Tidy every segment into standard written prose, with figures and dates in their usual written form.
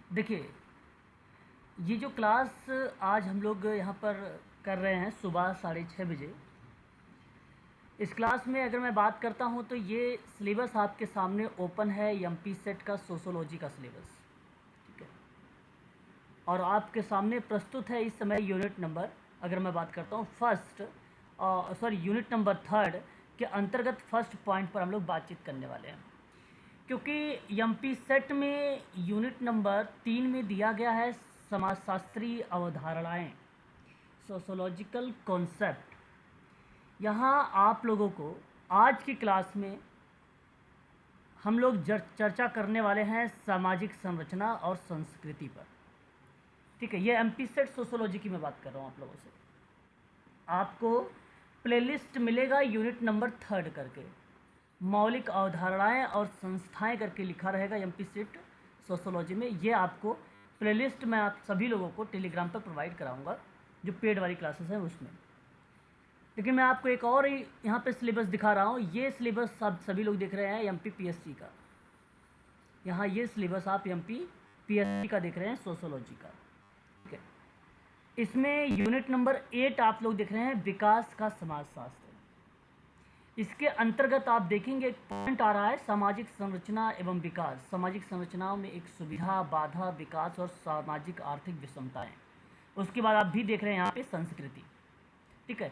देखिए, ये जो क्लास आज हम लोग यहाँ पर कर रहे हैं सुबह 6:30 बजे, इस क्लास में अगर मैं बात करता हूँ तो ये सिलेबस आपके सामने ओपन है, एमपी सेट का सोशोलॉजी का सिलेबस। ठीक है, और आपके सामने प्रस्तुत है इस समय यूनिट नंबर, अगर मैं बात करता हूँ यूनिट नंबर 3 के अंतर्गत फर्स्ट पॉइंट पर हम लोग बातचीत करने वाले हैं। क्योंकि एमपी सेट में यूनिट नंबर 3 में दिया गया है समाजशास्त्रीय अवधारणाएं, सोशोलॉजिकल कॉन्सेप्ट। यहाँ आप लोगों को आज की क्लास में हम लोग चर्चा करने वाले हैं सामाजिक संरचना और संस्कृति पर। ठीक है, ये एमपी सेट सोशोलॉजी की मैं बात कर रहा हूँ आप लोगों से। आपको प्लेलिस्ट मिलेगा यूनिट नंबर 3 करके, मौलिक अवधारणाएं और संस्थाएं करके लिखा रहेगा एमपी सेट सोशोलॉजी में। ये आपको प्लेलिस्ट मैं आप सभी लोगों को टेलीग्राम पर प्रोवाइड कराऊंगा, जो पेड वाली क्लासेस हैं उसमें। लेकिन मैं आपको एक और यहाँ पे सिलेबस दिखा रहा हूँ। ये सिलेबस सभी लोग देख रहे हैं एमपी पीएससी का। यहाँ ये सिलेबस आप एमपी पीएससी का देख रहे हैं सोशोलॉजी का। ठीक है, इसमें यूनिट नंबर 8 आप लोग देख रहे हैं विकास का समाजशास्त्र। इसके अंतर्गत आप देखेंगे एक पॉइंट आ रहा है सामाजिक संरचना एवं विकास। सामाजिक संरचनाओं में एक सुविधा, बाधा, विकास और सामाजिक आर्थिक विषमताएं। उसके बाद आप भी देख रहे हैं यहाँ पे संस्कृति। ठीक है,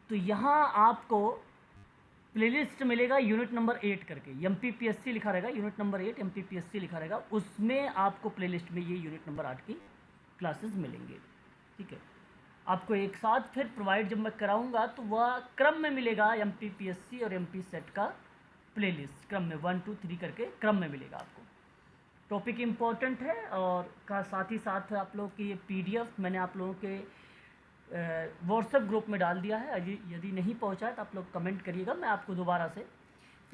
तो यहाँ आपको प्लेलिस्ट मिलेगा यूनिट नंबर 8 करके, एमपीपीएससी लिखा रहेगा, यूनिट नंबर 8 एमपीपीएससी लिखा रहेगा। उसमें आपको प्लेलिस्ट में ये यूनिट नंबर 8 की क्लासेस मिलेंगे। ठीक है, आपको एक साथ फिर प्रोवाइड जब मैं कराऊंगा तो वह क्रम में मिलेगा। एमपीपीएससी और एमपी सेट का प्लेलिस्ट क्रम में 1 2 3 करके क्रम में मिलेगा आपको। टॉपिक इम्पोर्टेंट है और का साथ ही साथ आप लोग की ये पीडीएफ मैंने आप लोगों के व्हाट्सएप ग्रुप में डाल दिया है। यदि नहीं पहुंचा है तो आप लोग कमेंट करिएगा, मैं आपको दोबारा से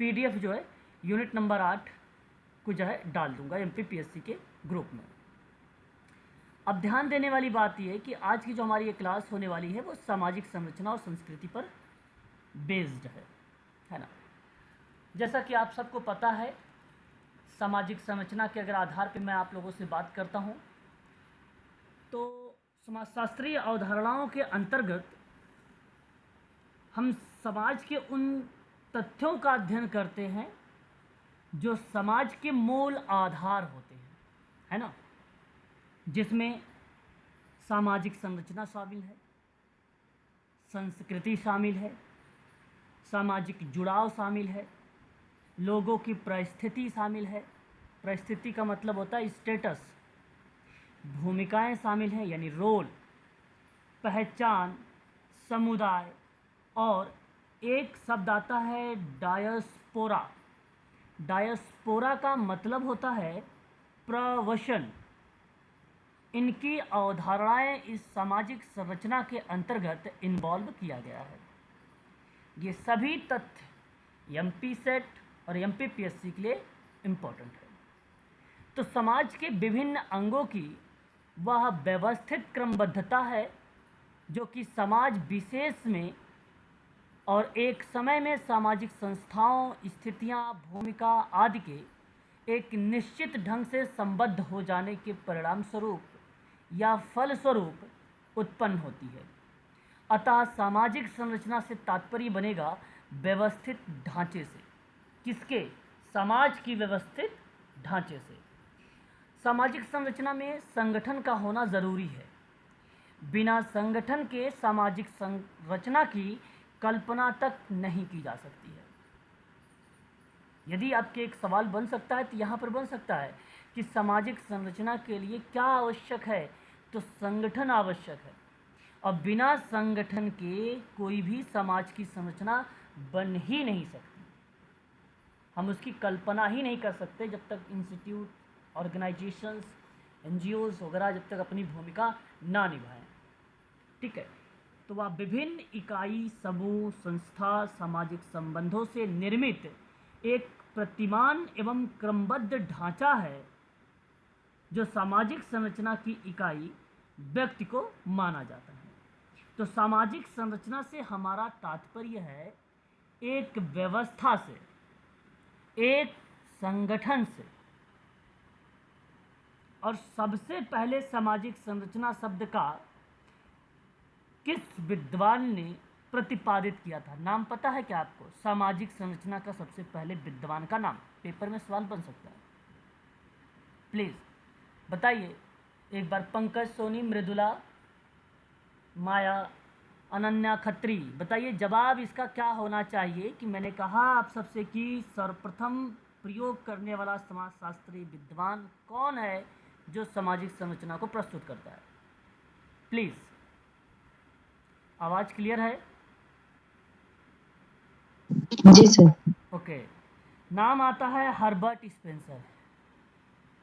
पीडीएफ जो है यूनिट नंबर 8 को जो है डाल दूंगा एमपीपीएससी के ग्रुप में। अब ध्यान देने वाली बात यह है कि आज की जो हमारी ये क्लास होने वाली है वो सामाजिक संरचना और संस्कृति पर बेस्ड है ना। जैसा कि आप सबको पता है, सामाजिक संरचना के अगर आधार पर मैं आप लोगों से बात करता हूँ तो समाजशास्त्रीय अवधारणाओं के अंतर्गत हम समाज के उन तथ्यों का अध्ययन करते हैं जो समाज के मूल आधार होते हैं, है ना। जिसमें सामाजिक संरचना शामिल है, संस्कृति शामिल है, सामाजिक जुड़ाव शामिल है, लोगों की परिस्थिति शामिल है। परिस्थिति का मतलब होता है स्टेटस। भूमिकाएं शामिल हैं यानी रोल, पहचान, समुदाय, और एक शब्द आता है डायस्पोरा। डायस्पोरा का मतलब होता है प्रवसन। इनकी अवधारणाएं इस सामाजिक संरचना के अंतर्गत इन्वॉल्व किया गया है। ये सभी तथ्य एमपी सेट और एमपीपीएससी के लिए इम्पोर्टेंट है। तो समाज के विभिन्न अंगों की वह व्यवस्थित क्रमबद्धता है जो कि समाज विशेष में और एक समय में सामाजिक संस्थाओं, स्थितियां, भूमिका आदि के एक निश्चित ढंग से संबद्ध हो जाने के परिणाम स्वरूप या फल स्वरूप उत्पन्न होती है। अतः सामाजिक संरचना से तात्पर्य बनेगा व्यवस्थित ढांचे से। किसके? समाज की व्यवस्थित ढांचे से। सामाजिक संरचना में संगठन का होना ज़रूरी है। बिना संगठन के सामाजिक संरचना की कल्पना तक नहीं की जा सकती है। यदि आपके एक सवाल बन सकता है तो यहाँ पर बन सकता है कि सामाजिक संरचना के लिए क्या आवश्यक है, तो संगठन आवश्यक है। और बिना संगठन के कोई भी समाज की संरचना बन ही नहीं सकती। हम उसकी कल्पना ही नहीं कर सकते जब तक इंस्टीट्यूट, ऑर्गेनाइजेशंस, एनजीओज वगैरह जब तक अपनी भूमिका ना निभाएं। ठीक है, तो वह विभिन्न इकाई, समूह, संस्था, सामाजिक संबंधों से निर्मित एक प्रतिमान एवं क्रमबद्ध ढांचा है जो सामाजिक संरचना की इकाई व्यक्ति को माना जाता है। तो सामाजिक संरचना से हमारा तात्पर्य है एक व्यवस्था से, एक संगठन से। और सबसे पहले सामाजिक संरचना शब्द का किस विद्वान ने प्रतिपादित किया था? नाम पता है क्या आपको? सामाजिक संरचना का सबसे पहले विद्वान का नाम पेपर में सवाल बन सकता है, प्लीज बताइए एक बार। पंकज सोनी, मृदुला, माया, अनन्या खत्री, बताइए जवाब इसका क्या होना चाहिए। कि मैंने कहा आप सबसे कि सर्वप्रथम प्रयोग करने वाला समाजशास्त्री विद्वान कौन है जो सामाजिक संरचना को प्रस्तुत करता है? प्लीज, आवाज क्लियर है? जी सर। ओके, नाम आता है हर्बर्ट स्पेंसर।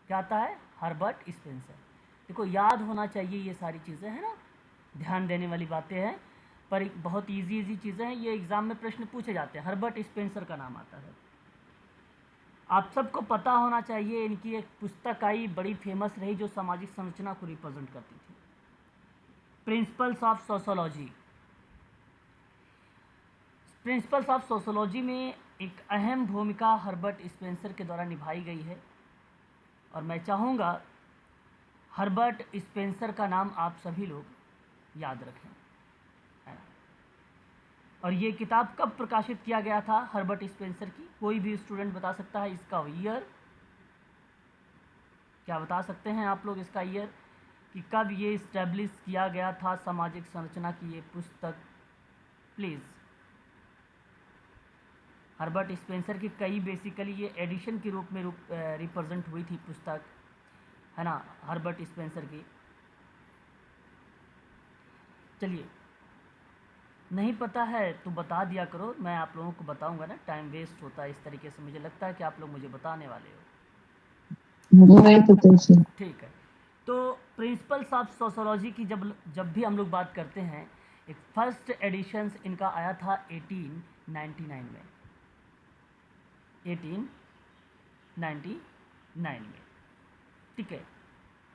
क्या आता है? Herbert Spencer. देखो याद होना चाहिए ये सारी चीज़ें, है ना, ध्यान देने वाली बातें हैं, पर बहुत इजी चीज़ें हैं, ये एग्जाम में प्रश्न पूछे जाते हैं। हर्बर्ट स्पेंसर का नाम आता है। आप सबको पता होना चाहिए, इनकी एक पुस्तक आई बड़ी फेमस रही जो सामाजिक संरचना को रिप्रेजेंट करती थी, principles of sociology. Principles of sociology में एक अहम भूमिका हर्बर्ट स्पेंसर के द्वारा निभाई गई है, और मैं चाहूँगा हर्बर्ट स्पेंसर का नाम आप सभी लोग याद रखें। और ये किताब कब प्रकाशित किया गया था हर्बर्ट स्पेंसर की? कोई भी स्टूडेंट बता सकता है इसका ईयर? क्या बता सकते हैं आप लोग इसका ईयर कि कब ये इस्टेब्लिश किया गया था सामाजिक संरचना की ये पुस्तक? प्लीज़। हर्बर्ट स्पेंसर की कई बेसिकली ये एडिशन के रूप में रिप्रेजेंट हुई थी पुस्तक, है ना, हर्बर्ट स्पेंसर की। चलिए, नहीं पता है तो बता दिया करो, मैं आप लोगों को बताऊंगा ना, टाइम वेस्ट होता है इस तरीके से। मुझे लगता है कि आप लोग मुझे बताने वाले हो। नहीं पता सर। ठीक है, तो प्रिंसिपल्स ऑफ सोशोलॉजी की जब भी हम लोग बात करते हैं, एक फर्स्ट एडिशंस इनका आया था 1899 में, 1899 में, ठीक है।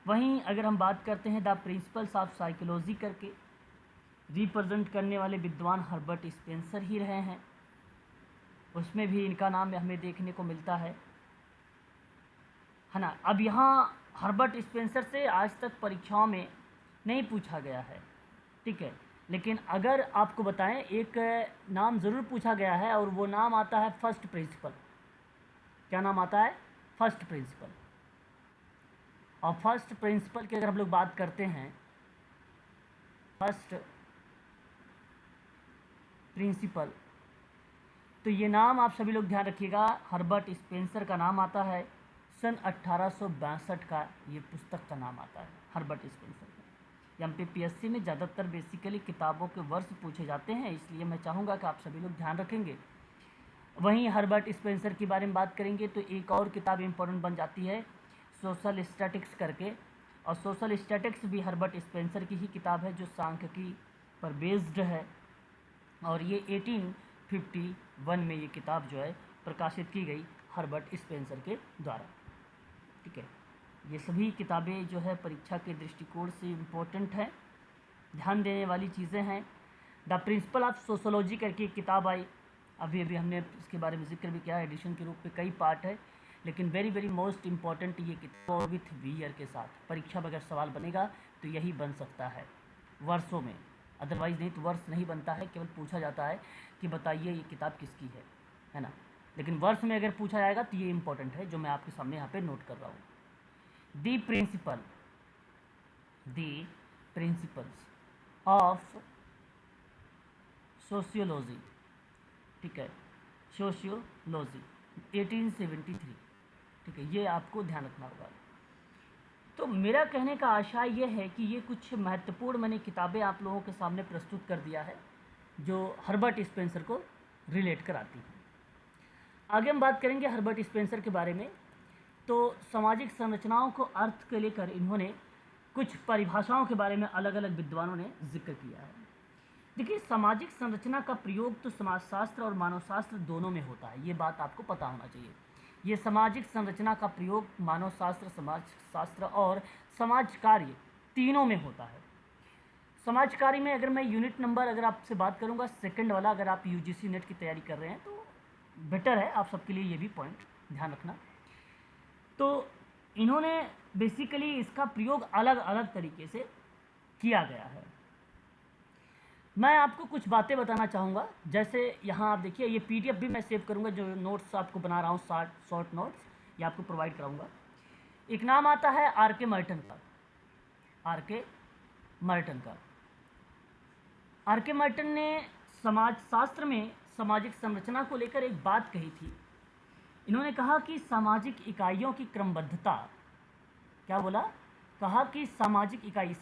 वहीं अगर हम बात करते हैं द प्रिंसिपल्स ऑफ साइकोलॉजी करके, रिप्रेजेंट करने वाले विद्वान हर्बर्ट स्पेंसर ही रहे हैं, उसमें भी इनका नाम हमें देखने को मिलता है ना। अब यहाँ हर्बर्ट स्पेंसर से आज तक परीक्षाओं में नहीं पूछा गया है, ठीक है, लेकिन अगर आपको बताएं एक नाम ज़रूर पूछा गया है, और वो नाम आता है फर्स्ट प्रिंसिपल। क्या नाम आता है? First principle. और फर्स्ट प्रिंसिपल की अगर हम लोग बात करते हैं, फर्स्ट प्रिंसिपल, तो ये नाम आप सभी लोग ध्यान रखिएगा, हर्बर्ट स्पेंसर का नाम आता है। सन 1862 का ये पुस्तक का नाम आता है, हर्बर्ट स्पेंसर का। एमपीपीएससी में ज़्यादातर बेसिकली किताबों के वर्ष पूछे जाते हैं, इसलिए मैं चाहूँगा कि आप सभी लोग ध्यान रखेंगे। वहीं हर्बर्ट स्पेंसर के बारे में बात करेंगे तो एक और किताब इम्पोर्टेंट बन जाती है, सोशल स्टैटिक्स करके। और सोशल स्टैटिक्स भी हर्बर्ट स्पेंसर की ही किताब है जो सांख्यिकी पर बेस्ड है, और ये 1851 में ये किताब जो है प्रकाशित की गई हर्बर्ट स्पेंसर के द्वारा, ठीक है। ये सभी किताबें जो है परीक्षा के दृष्टिकोण से इम्पोर्टेंट है, ध्यान देने वाली चीज़ें हैं। द प्रिंसिपल ऑफ सोशोलॉजी करके एक किताब आई, अभी हमने इसके बारे में जिक्र भी किया, एडिशन के रूप में कई पार्ट है, लेकिन वेरी मोस्ट इम्पॉर्टेंट ये किताब विथ वीयर के साथ परीक्षा में अगर सवाल बनेगा तो यही बन सकता है वर्षों में, अदरवाइज़ नहीं तो वर्ष नहीं बनता है, केवल पूछा जाता है कि बताइए ये किताब किसकी है ना। लेकिन वर्ष में अगर पूछा जाएगा तो ये इम्पोर्टेंट है जो मैं आपके सामने यहाँ पे नोट कर रहा हूँ। दी प्रिंसिपल्स ऑफ सोशियोलॉजी, ठीक है, सोशियोलॉजी 1873, ठीक है, ये आपको ध्यान रखना होगा। तो मेरा कहने का आशा ये है कि ये कुछ महत्वपूर्ण मैंने किताबें आप लोगों के सामने प्रस्तुत कर दिया है जो हर्बर्ट स्पेंसर को रिलेट कराती हैं। आगे हम बात करेंगे हर्बर्ट स्पेंसर के बारे में। तो सामाजिक संरचनाओं को अर्थ के लेकर इन्होंने कुछ परिभाषाओं के बारे में अलग अलग विद्वानों ने जिक्र किया है। देखिए, सामाजिक संरचना का प्रयोग तो समाजशास्त्र और मानवशास्त्र दोनों में होता है, ये बात आपको पता होना चाहिए। ये सामाजिक संरचना का प्रयोग मानवशास्त्र, समाजशास्त्र और समाज कार्य तीनों में होता है। समाज कार्य में अगर मैं यूनिट नंबर अगर आपसे बात करूंगा सेकंड वाला, अगर आप यूजीसी नेट की तैयारी कर रहे हैं तो बेटर है आप सबके लिए, ये भी पॉइंट ध्यान रखना। तो इन्होंने बेसिकली इसका प्रयोग अलग अलग तरीके से किया गया है। मैं आपको कुछ बातें बताना चाहूँगा, जैसे यहाँ आप देखिए, ये पीडीएफ भी मैं सेव करूँगा, जो नोट्स आपको बना रहा हूँ, शॉर्ट नोट्स ये आपको प्रोवाइड कराऊँगा। एक नाम आता है आर.के. मर्टन का। आर.के. मर्टन का। आर.के. मर्टन ने समाजशास्त्र में सामाजिक संरचना को लेकर एक बात कही थी। इन्होंने कहा कि सामाजिक इकाइयों की क्रमबद्धता, क्या बोला, कहा कि सामाजिक इकाई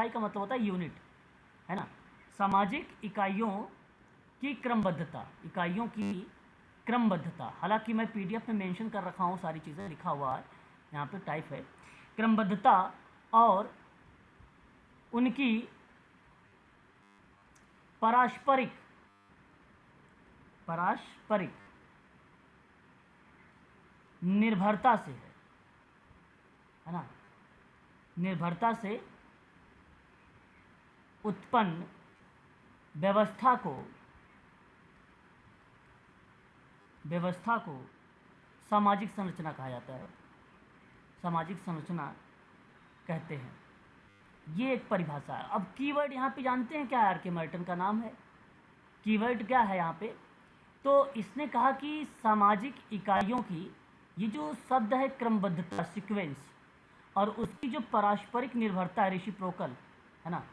का मतलब होता है यूनिट, है ना। सामाजिक इकाइयों की क्रमबद्धता, हालांकि मैं पीडीएफ में मेंशन कर रखा हूँ, सारी चीज़ें लिखा हुआ है यहाँ पे, टाइप है, क्रमबद्धता और उनकी पारस्परिक निर्भरता से है ना, निर्भरता से उत्पन्न व्यवस्था को सामाजिक संरचना कहा जाता है, सामाजिक संरचना कहते हैं। ये एक परिभाषा है। अब कीवर्ड यहाँ पे जानते हैं क्या है? आर.के. मर्टन का नाम है। कीवर्ड क्या है यहाँ पे? तो इसने कहा कि सामाजिक इकाइयों की, ये जो शब्द है क्रमबद्धता, सीक्वेंस, और उसकी जो पारस्परिक निर्भरता है, रेसिप्रोकल, है ना,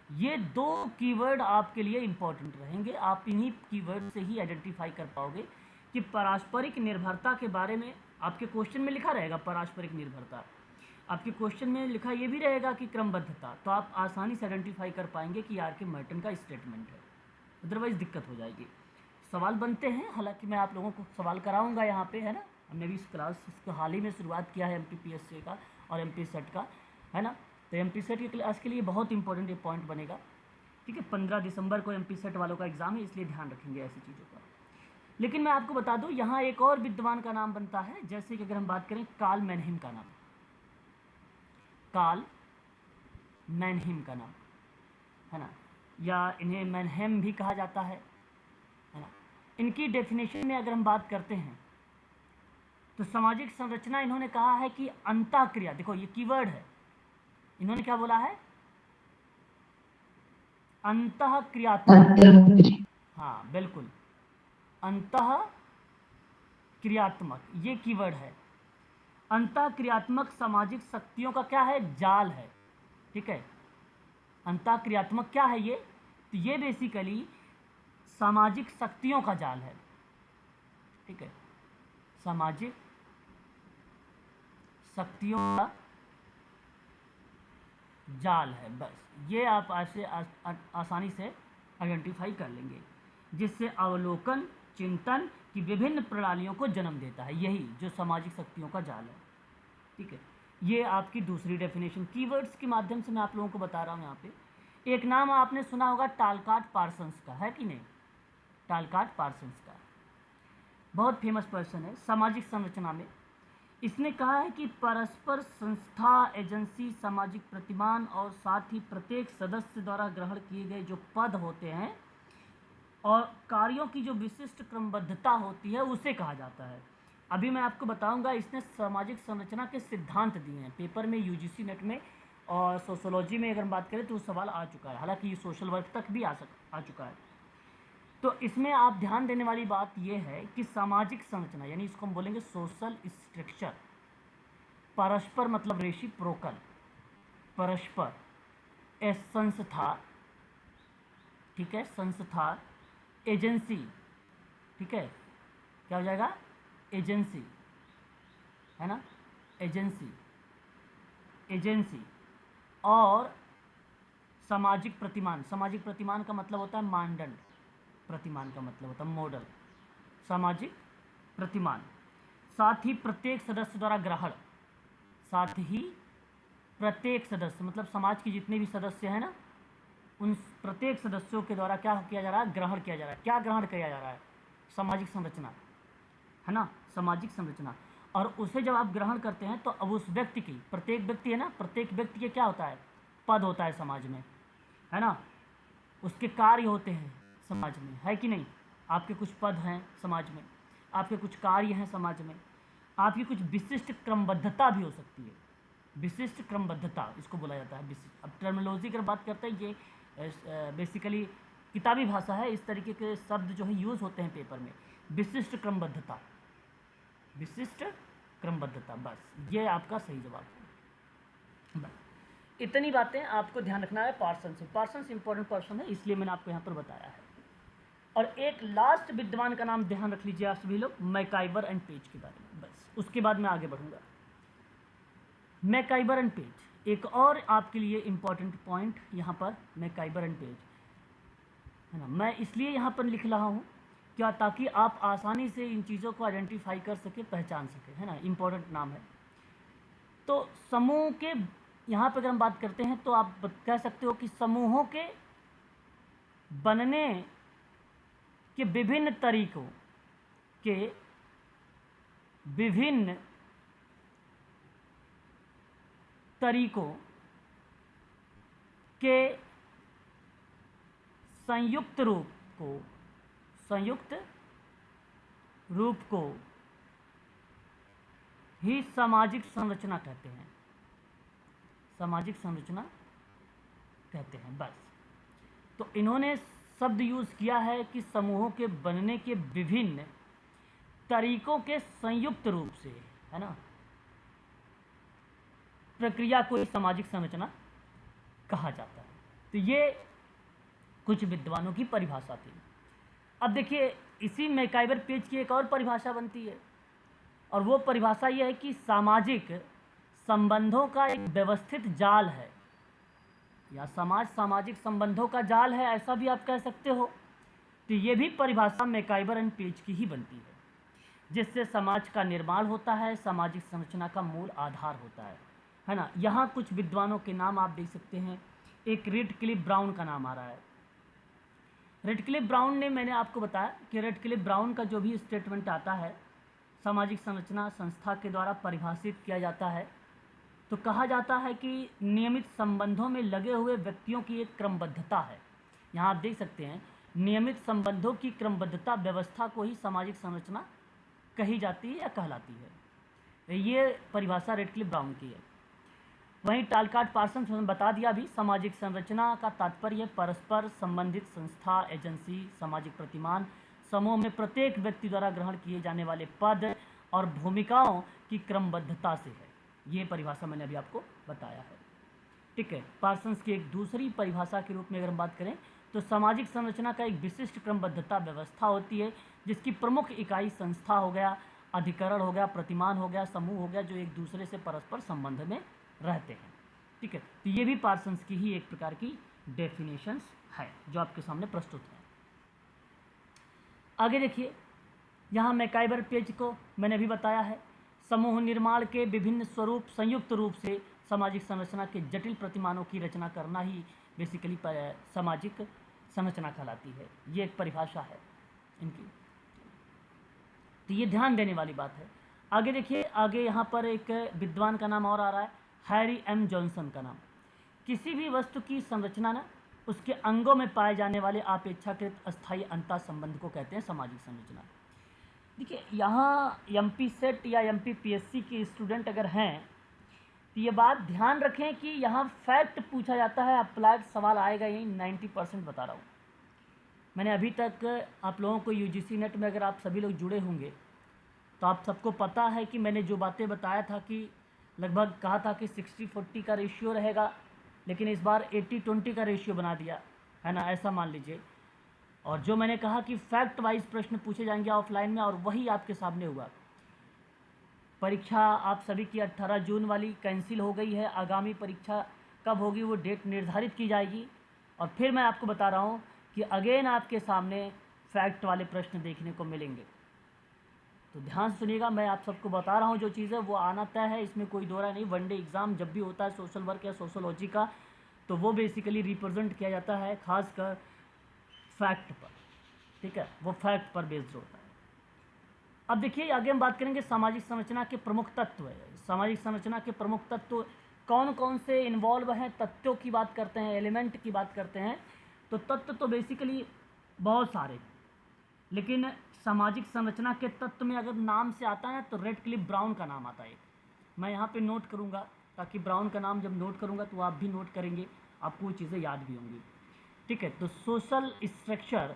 ये दो कीवर्ड आपके लिए इम्पोर्टेंट रहेंगे। आप इन्हीं कीवर्ड से ही आइडेंटिफाई कर पाओगे कि पारस्परिक निर्भरता के बारे में आपके क्वेश्चन में लिखा रहेगा। पारस्परिक निर्भरता आपके क्वेश्चन में लिखा ये भी रहेगा कि क्रमबद्धता, तो आप आसानी से आइडेंटिफाई कर पाएंगे कि आर.के. मर्टन का स्टेटमेंट है, अदरवाइज दिक्कत हो जाएगी। सवाल बनते हैं, हालांकि मैं आप लोगों को सवाल कराऊंगा यहाँ पे, है ना। हमने भी इस क्लास इसको हाल ही में शुरुआत किया है, एमपीपीएससी का और एमपी सेट का, है ना। तो एमपी सेट की क्लास के लिए बहुत इंपॉर्टेंट ये पॉइंट बनेगा, ठीक है। 15 दिसंबर को एमपी सेट वालों का एग्ज़ाम है, इसलिए ध्यान रखेंगे ऐसी चीज़ों का। लेकिन मैं आपको बता दूं, यहाँ एक और विद्वान का नाम बनता है, जैसे कि अगर हम बात करें कार्ल मैनहीम का नाम, कार्ल मैनहीम का नाम, है ना, या इन्हें मैनहेम भी कहा जाता है ना। इनकी डेफिनेशन में अगर हम बात करते हैं तो सामाजिक संरचना इन्होंने कहा है कि अंतःक्रिया, देखो ये कीवर्ड है, इन्होंने क्या बोला है? अंतःक्रियात्मक, हाँ बिल्कुल, अंतःक्रियात्मक, ये कीवर्ड है। अंतःक्रियात्मक सामाजिक शक्तियों का क्या है? जाल है, ठीक है। अंतःक्रियात्मक क्या है ये? तो ये बेसिकली सामाजिक शक्तियों का जाल है, ठीक है, सामाजिक शक्तियों का जाल है। बस ये आप ऐसे आसानी से आइडेंटिफाई कर लेंगे, जिससे अवलोकन चिंतन की विभिन्न प्रणालियों को जन्म देता है, यही जो सामाजिक शक्तियों का जाल है, ठीक है। ये आपकी दूसरी डेफिनेशन कीवर्ड्स के माध्यम से मैं आप लोगों को बता रहा हूँ। यहाँ पे एक नाम आपने सुना होगा टालकाट पार्सन्स का, है कि नहीं? टालकाट पार्सन्स का बहुत फेमस पर्सन है सामाजिक संरचना में। इसने कहा है कि परस्पर संस्था, एजेंसी, सामाजिक प्रतिमान और साथ ही प्रत्येक सदस्य द्वारा ग्रहण किए गए जो पद होते हैं और कार्यों की जो विशिष्ट क्रमबद्धता होती है, उसे कहा जाता है। अभी मैं आपको बताऊंगा, इसने सामाजिक संरचना के सिद्धांत दिए हैं पेपर में, यूजीसी नेट में, और सोशोलॉजी में अगर हम बात करें तो सवाल आ चुका है, हालांकि ये सोशल वर्क तक भी आ चुका है। तो इसमें आप ध्यान देने वाली बात यह है कि सामाजिक संरचना, यानी इसको हम बोलेंगे सोशल स्ट्रक्चर, परस्पर मतलब रेसिप्रोकल, परस्पर, संस्था, ठीक है, संस्था, एजेंसी, ठीक है, क्या हो जाएगा? एजेंसी, है ना, एजेंसी, और सामाजिक प्रतिमान। सामाजिक प्रतिमान का मतलब होता है मानदंड, प्रतिमान का मतलब होता है मॉडल, सामाजिक प्रतिमान। साथ ही प्रत्येक सदस्य द्वारा ग्रहण, साथ ही प्रत्येक सदस्य मतलब समाज के जितने भी सदस्य हैं ना, उन प्रत्येक सदस्यों के द्वारा क्या किया जा रहा है? ग्रहण किया जा रहा है। क्या ग्रहण किया जा रहा है? सामाजिक संरचना, है ना, सामाजिक संरचना। और उसे जब आप ग्रहण करते हैं तो अब उस व्यक्ति की, प्रत्येक व्यक्ति है ना, प्रत्येक व्यक्ति के क्या होता है? पद होता है समाज में, है ना, उसके कार्य होते हैं समाज में, है कि नहीं? आपके कुछ पद हैं समाज में, आपके कुछ कार्य हैं समाज में, आपकी कुछ विशिष्ट क्रमबद्धता भी हो सकती है। विशिष्ट क्रमबद्धता इसको बोला जाता है विशिष्ट। अब टर्मिनोलॉजी की बात करते हैं, ये बेसिकली किताबी भाषा है, इस तरीके के शब्द जो है यूज़ होते हैं पेपर में। विशिष्ट क्रमबद्धता, विशिष्ट क्रमबद्धता, बस ये आपका सही जवाब है। बस इतनी बातें आपको ध्यान रखना है पार्सन से। पार्सन इंपॉर्टेंट पर्सन है, इसलिए मैंने आपको यहाँ पर बताया है। और एक लास्ट विद्वान का नाम ध्यान रख लीजिए आप सभी लोग, मैकाइवर एंड पेज के बारे में। बस उसके बाद मैं आगे बढ़ूंगा। मैकाइवर एंड पेज एक और आपके लिए इम्पॉर्टेंट पॉइंट यहाँ पर, मैकाइवर एंड पेज है ना। मैं इसलिए यहाँ पर लिख रहा हूँ क्या, ताकि आप आसानी से इन चीज़ों को आइडेंटिफाई कर सके, पहचान सके, है ना। इम्पॉर्टेंट नाम है। तो समूह के यहाँ पर अगर हम बात करते हैं तो आप कह सकते हो कि समूहों के बनने के विभिन्न तरीकों के विभिन्न तरीकों के संयुक्त रूप को ही सामाजिक संरचना कहते हैं। सामाजिक संरचना कहते हैं। बस तो इन्होंने शब्द यूज़ किया है कि समूहों के बनने के विभिन्न तरीकों के संयुक्त रूप से, है ना, प्रक्रिया को ही सामाजिक संरचना कहा जाता है। तो ये कुछ विद्वानों की परिभाषा थी। अब देखिए इसी मैकाइवर पेज की एक और परिभाषा बनती है, और वो परिभाषा ये है कि सामाजिक संबंधों का एक व्यवस्थित जाल है, या समाज सामाजिक संबंधों का जाल है, ऐसा भी आप कह सकते हो। तो ये भी परिभाषा मैकाइवर एंड पेज की ही बनती है, जिससे समाज का निर्माण होता है, सामाजिक संरचना का मूल आधार होता है ना। यहाँ कुछ विद्वानों के नाम आप देख सकते हैं। एक रेडक्लिफ ब्राउन का नाम आ रहा है। रेडक्लिफ ब्राउन ने, मैंने आपको बताया कि रेडक्लिफ ब्राउन का जो भी स्टेटमेंट आता है, सामाजिक संरचना संस्था के द्वारा परिभाषित किया जाता है, तो कहा जाता है कि नियमित संबंधों में लगे हुए व्यक्तियों की एक क्रमबद्धता है। यहाँ आप देख सकते हैं, नियमित संबंधों की क्रमबद्धता व्यवस्था को ही सामाजिक संरचना कही जाती है या कहलाती है। ये परिभाषा रेडक्लिफ ब्राउन की है। वहीं टालकाट पार्सन्स ने बता दिया भी, सामाजिक संरचना का तात्पर्य परस्पर संबंधित संस्था, एजेंसी, सामाजिक प्रतिमान, समूह में प्रत्येक व्यक्ति द्वारा ग्रहण किए जाने वाले पद और भूमिकाओं की क्रमबद्धता से है। ये परिभाषा मैंने अभी आपको बताया है। ठीक है। पार्सन्स की एक दूसरी परिभाषा के रूप में अगर हम बात करें तो सामाजिक संरचना का एक विशिष्ट क्रमबद्धता व्यवस्था होती है, जिसकी प्रमुख इकाई संस्था हो गया, अधिकरण हो गया, प्रतिमान हो गया, समूह हो गया, जो एक दूसरे से परस्पर संबंध में रहते हैं। ठीक है। तो ये भी पार्सन्स की ही एक प्रकार की डेफिनेशंस है जो आपके सामने प्रस्तुत है। आगे देखिए, यहाँ मैकाइवर पेज को मैंने भी बताया है। समूह निर्माण के विभिन्न स्वरूप संयुक्त रूप से सामाजिक संरचना के जटिल प्रतिमानों की रचना करना ही बेसिकली सामाजिक संरचना कहलाती है। ये एक परिभाषा है इनकी। तो ये ध्यान देने वाली बात है। आगे देखिए, आगे यहाँ पर एक विद्वान का नाम और आ रहा है, हैरी एम जॉनसन का नाम। किसी भी वस्तु की संरचना ना उसके अंगों में पाए जाने वाले अपेक्षाकृत अस्थायी अंतर संबंध को कहते हैं सामाजिक संरचना। देखिए, यहाँ एमपी सेट या एमपी पीएससी के स्टूडेंट अगर हैं तो ये बात ध्यान रखें कि यहाँ फैक्ट पूछा जाता है, अप्लाइड सवाल आएगा यही 90% बता रहा हूँ। मैंने अभी तक आप लोगों को यूजीसी नेट में अगर आप सभी लोग जुड़े होंगे तो आप सबको पता है कि मैंने जो बातें बताया था कि लगभग कहा था कि 60-40 का रेशियो रहेगा, लेकिन इस बार 80-20 का रेशियो बना दिया है ना, ऐसा मान लीजिए। और जो मैंने कहा कि फैक्ट वाइज प्रश्न पूछे जाएंगे ऑफलाइन में, और वही आपके सामने हुआ। परीक्षा आप सभी की 18 जून वाली कैंसिल हो गई है। आगामी परीक्षा कब होगी वो डेट निर्धारित की जाएगी। और फिर मैं आपको बता रहा हूँ कि अगेन आपके सामने फैक्ट वाले प्रश्न देखने को मिलेंगे। तो ध्यान से सुनिएगा, मैं आप सबको बता रहा हूँ जो चीज़ है वो आना तय है, इसमें कोई दो राय नहीं। वनडे एग्ज़ाम जब भी होता है सोशल वर्क या सोशोलॉजी का, तो वो बेसिकली रिप्रेजेंट किया जाता है खासकर फैक्ट पर। ठीक है, वो फैक्ट पर बेस्ड होता है। अब देखिए, आगे हम बात करेंगे सामाजिक संरचना के प्रमुख तत्व है। सामाजिक संरचना के प्रमुख तत्व कौन कौन से इन्वॉल्व हैं, तत्वों की बात करते हैं, एलिमेंट की बात करते हैं। तो तत्व तो बेसिकली बहुत सारे, लेकिन सामाजिक संरचना के तत्व में अगर नाम से आता है तो रेडक्लिफ ब्राउन का नाम आता है। मैं यहाँ पे नोट करूँगा ताकि ब्राउन का नाम जब नोट करूँगा तो आप भी नोट करेंगे, आपको वो चीज़ें याद भी होंगी। ठीक है, तो सोशल स्ट्रक्चर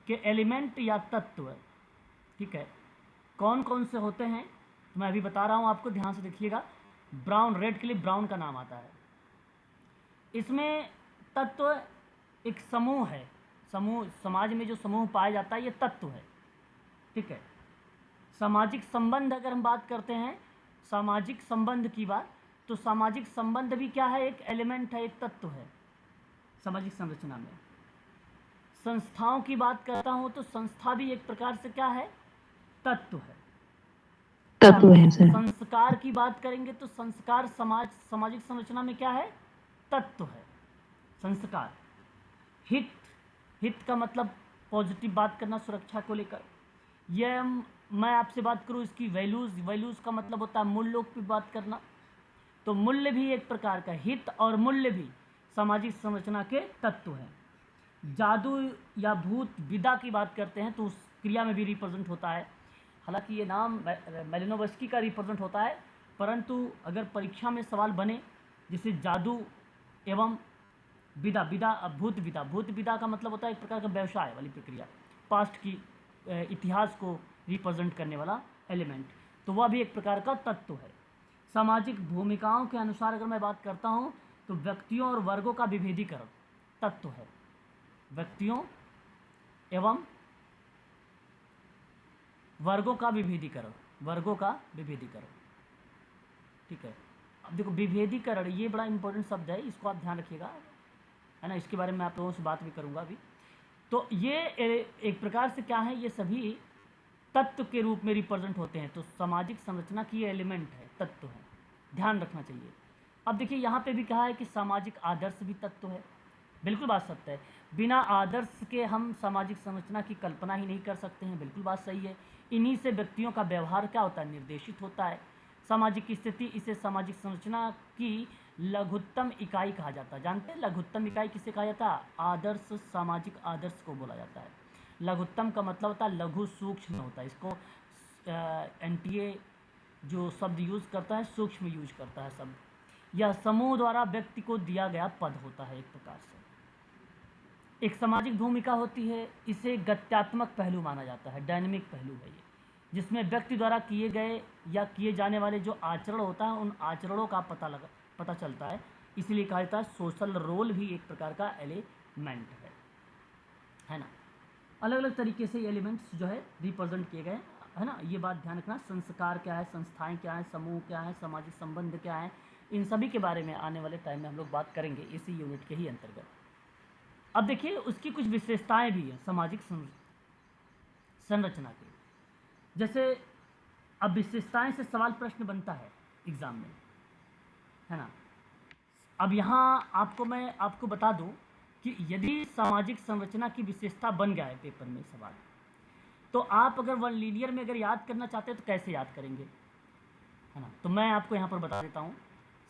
के एलिमेंट या तत्व, ठीक है, कौन कौन से होते हैं तो मैं अभी बता रहा हूँ आपको, ध्यान से देखिएगा। ब्राउन, रेडक्लिफ ब्राउन का नाम आता है। इसमें तत्व एक समूह है, समूह, समाज में जो समूह पाया जाता है ये तत्व है। ठीक है, सामाजिक संबंध अगर हम बात करते हैं, सामाजिक संबंध की बात, तो सामाजिक संबंध भी क्या है, एक एलिमेंट है, एक तत्व है सामाजिक संरचना में। संस्थाओं की बात करता हूँ तो संस्था भी एक प्रकार से क्या है, तत्व है। तत्व है सर। संस्कार की बात करेंगे तो संस्कार सामाजिक संरचना में क्या है, तत्व है, संस्कार। हित का मतलब पॉजिटिव बात करना सुरक्षा को लेकर। यह मैं आपसे बात करूँ इसकी वैल्यूज़ का मतलब होता है मूल्यों की बात करना, तो मूल्य भी एक प्रकार का, हित और मूल्य भी सामाजिक संरचना के तत्व हैं। जादू या भूत विदा की बात करते हैं तो उस क्रिया में भी रिप्रेजेंट होता है। हालांकि ये नाम मेलिनोवस्की का रिप्रेजेंट होता है, परंतु अगर परीक्षा में सवाल बने जैसे जादू एवं भूत विदा का मतलब होता है एक प्रकार का व्यवसाय वाली प्रक्रिया, पास्ट की इतिहास को रिप्रेजेंट करने वाला एलिमेंट, तो वह भी एक प्रकार का तत्व है। सामाजिक भूमिकाओं के अनुसार अगर मैं बात करता हूँ तो व्यक्तियों और वर्गों का विभेदीकरण तत्व है, व्यक्तियों एवं वर्गों का विभेदीकरण, ठीक है। अब देखो विभेदीकरण ये बड़ा इंपॉर्टेंट शब्द है, इसको आप ध्यान रखिएगा, है ना, इसके बारे में आप लोगों से बात भी करूँगा अभी। तो ये एक प्रकार से क्या है, ये सभी तत्व के रूप में रिप्रेजेंट होते हैं, तो सामाजिक संरचना की ये एलिमेंट है, तत्व है, ध्यान रखना चाहिए। अब देखिए यहाँ पे भी कहा है कि सामाजिक आदर्श भी तत्व है, बिल्कुल बात सत्य है। बिना आदर्श के हम सामाजिक संरचना की कल्पना ही नहीं कर सकते हैं, बिल्कुल बात सही है। इन्हीं से व्यक्तियों का व्यवहार क्या होता है, निर्देशित होता है। सामाजिक स्थिति, इसे सामाजिक संरचना की लघुत्तम इकाई कहा जाता है। जानते हैं लघुत्तम इकाई किसे कहा जाता है, आदर्श, सामाजिक आदर्श को बोला जाता है। लघुत्तम का मतलब होता है लघु सूक्ष्म होता है, इसको NTA जो शब्द यूज़ करता है सूक्ष्म यूज करता है शब्द। यह समूह द्वारा व्यक्ति को दिया गया पद होता है, एक प्रकार से एक सामाजिक भूमिका होती है। इसे गत्यात्मक पहलू माना जाता है, डायनेमिक पहलू है ये, जिसमें व्यक्ति द्वारा किए गए या किए जाने वाले जो आचरण होता है उन आचरणों का पता चलता है, इसलिए कहा जाता है सोशल रोल भी एक प्रकार का एलिमेंट है ना। अलग अलग तरीके से ये एलिमेंट्स जो है रिप्रेजेंट किए गए, है ना, ये बात ध्यान रखना। संस्कार क्या है, संस्थाएं क्या है, समूह क्या है, सामाजिक संबंध क्या है, इन सभी के बारे में आने वाले टाइम में हम लोग बात करेंगे इसी यूनिट के ही अंतर्गत। अब देखिए उसकी कुछ विशेषताएं भी हैं सामाजिक संरचना की, जैसे अब विशेषताएं से सवाल प्रश्न बनता है एग्जाम में, है ना। अब यहाँ मैं आपको बता दूं कि यदि सामाजिक संरचना की विशेषता बन गया है पेपर में सवाल, तो आप अगर वन लीनियर में अगर याद करना चाहते हैं तो कैसे याद करेंगे, है ना। तो मैं आपको यहाँ पर बता देता हूँ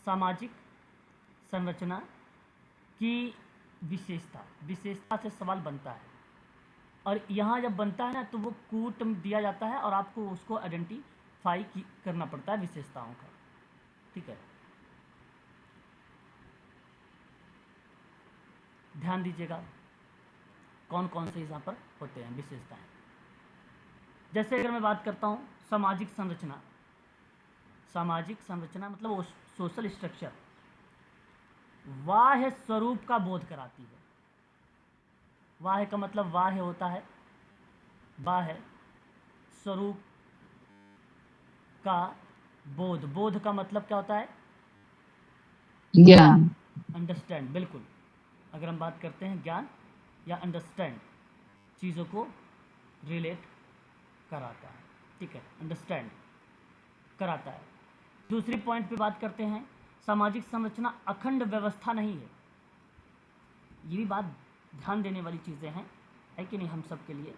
सामाजिक संरचना की विशेषता से सवाल बनता है, और यहाँ जब बनता है ना तो वो कूट दिया जाता है और आपको उसको आइडेंटिफाई करना पड़ता है विशेषताओं का, ठीक है। ध्यान दीजिएगा कौन कौन से यहाँ पर होते हैं विशेषताएं। जैसे अगर मैं बात करता हूँ सामाजिक संरचना मतलब वो सोशल स्ट्रक्चर वाह्य स्वरूप का बोध कराती है। वाह्य का मतलब वाह्य होता है, बाह्य स्वरूप का बोध का मतलब क्या होता है, ज्ञान, अंडरस्टैंड। बिल्कुल, अगर हम बात करते हैं ज्ञान या अंडरस्टैंड, चीज़ों को रिलेट कराता है, ठीक है, अंडरस्टैंड कराता है। दूसरी पॉइंट पे बात करते हैं, सामाजिक संरचना अखंड व्यवस्था नहीं है। ये भी बात ध्यान देने वाली चीज़ें हैं, है कि नहीं हम सब के लिए।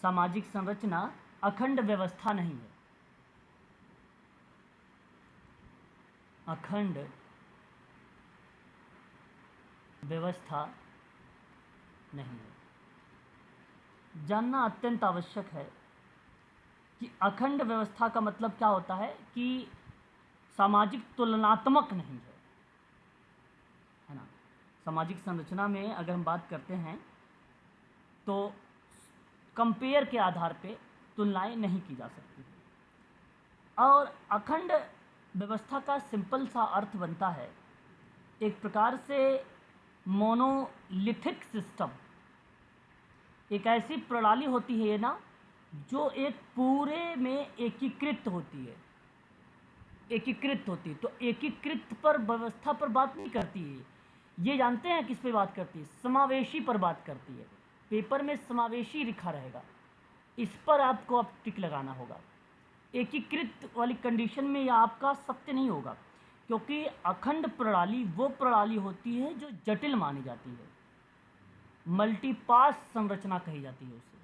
सामाजिक संरचना अखंड व्यवस्था नहीं है, अखंड व्यवस्था नहीं है। जानना अत्यंत आवश्यक है कि अखंड व्यवस्था का मतलब क्या होता है कि सामाजिक तुलनात्मक नहीं है ना। सामाजिक संरचना में अगर हम बात करते हैं तो कंपेयर के आधार पे तुलनाएं नहीं की जा सकती। और अखंड व्यवस्था का सिंपल सा अर्थ बनता है एक प्रकार से मोनोलिथिक सिस्टम। एक ऐसी प्रणाली होती है ना जो एक पूरे में एकीकृत होती है, एकीकृत होती है। तो एकीकृत पर व्यवस्था पर बात नहीं करती है, ये जानते हैं किस पे बात करती है? समावेशी पर बात करती है। पेपर में समावेशी लिखा रहेगा, इस पर आपको अब टिक लगाना होगा। एकीकृत वाली कंडीशन में यह आपका सत्य नहीं होगा, क्योंकि अखंड प्रणाली वो प्रणाली होती है जो जटिल मानी जाती है, मल्टीपास संरचना कही जाती है उसे,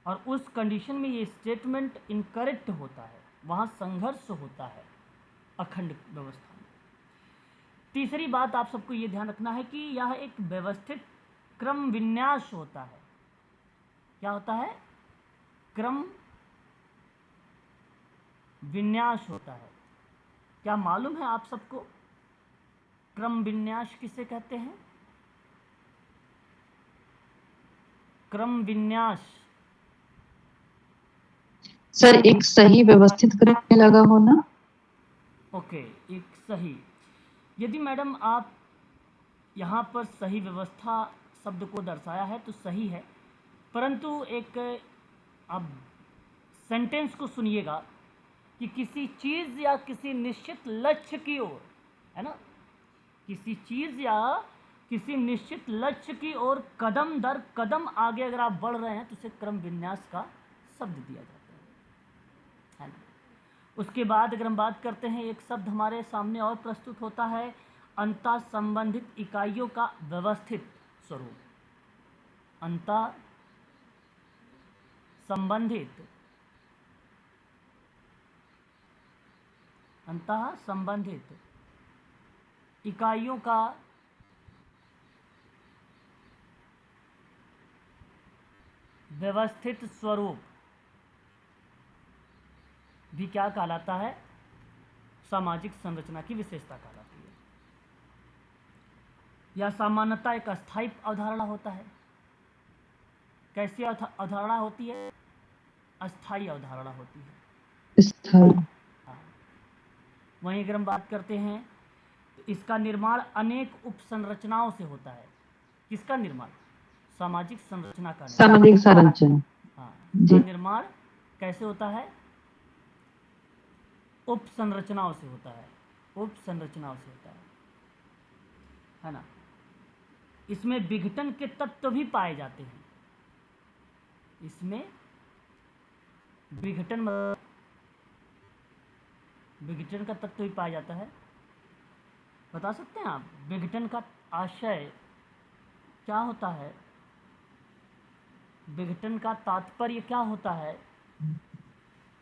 और उस कंडीशन में ये स्टेटमेंट इनकरेक्ट होता है, वहाँ संघर्ष होता है अखंड व्यवस्था में। तीसरी बात आप सबको ये ध्यान रखना है कि यह एक व्यवस्थित क्रम विन्यास होता है। क्या होता है? क्रम विन्यास होता है। क्या मालूम है आप सबको क्रम विन्यास किसे कहते हैं? क्रम विन्यास सर एक सही व्यवस्थित क्रम में लगा होना। ओके, एक सही। यदि मैडम आप यहाँ पर सही व्यवस्था शब्द को दर्शाया है तो सही है, परंतु एक आप सेंटेंस को सुनिएगा कि किसी चीज़ या किसी निश्चित लक्ष्य की ओर, है ना, किसी चीज़ या किसी निश्चित लक्ष्य की ओर कदम दर कदम आगे अगर आप बढ़ रहे हैं तो उसे क्रम विन्यास का शब्द दिया जाता है ना। उसके बाद अगर हम बात करते हैं, एक शब्द हमारे सामने और प्रस्तुत होता है, अंतः संबंधित इकाइयों का व्यवस्थित स्वरूप। अंतः संबंधित इकाइयों का व्यवस्थित स्वरूप भी क्या कहलाता है? सामाजिक संरचना की विशेषता कहलाती है। यह सामान्यतः एक अस्थायी अवधारणा होता है। कैसी अवधारणा होती है? अस्थायी अवधारणा होती है। स्थायी। हाँ। वहीं अगर हम बात करते हैं तो इसका निर्माण अनेक उपसंरचनाओं से होता है। किसका निर्माण? सामाजिक संरचना का निर्माण। सामाजिक संरचना। हाँ, जी। इसका निर्माण कैसे होता है? उपसंरचनाओं से होता है, उपसंरचनाओं से होता है ना। इसमें विघटन के तत्व भी पाए जाते हैं। इसमें विघटन का तत्व भी पाया जाता है। बता सकते हैं आप विघटन का आशय क्या होता है? विघटन का तात्पर्य क्या होता है?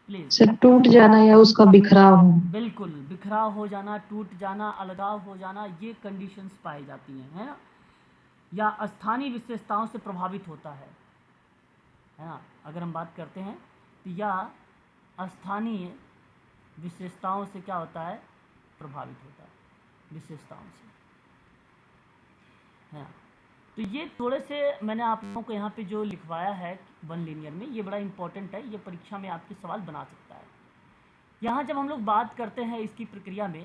प्लीज। सर टूट जाना या उसका बिखराव हो। बिल्कुल, बिखराव हो जाना, टूट जाना, अलगाव हो जाना, ये कंडीशंस पाई जाती हैं, है ना। या स्थानीय विशेषताओं से प्रभावित होता है ना। अगर हम बात करते हैं तो या स्थानीय विशेषताओं से क्या होता है? प्रभावित होता है, विशेषताओं से, है ना। तो ये थोड़े से मैंने आप लोगों को यहाँ पे जो लिखवाया है वन लीनियर में, ये बड़ा इंपॉर्टेंट है, ये परीक्षा में आपके सवाल बना सकता है। यहाँ जब हम लोग बात करते हैं इसकी प्रक्रिया में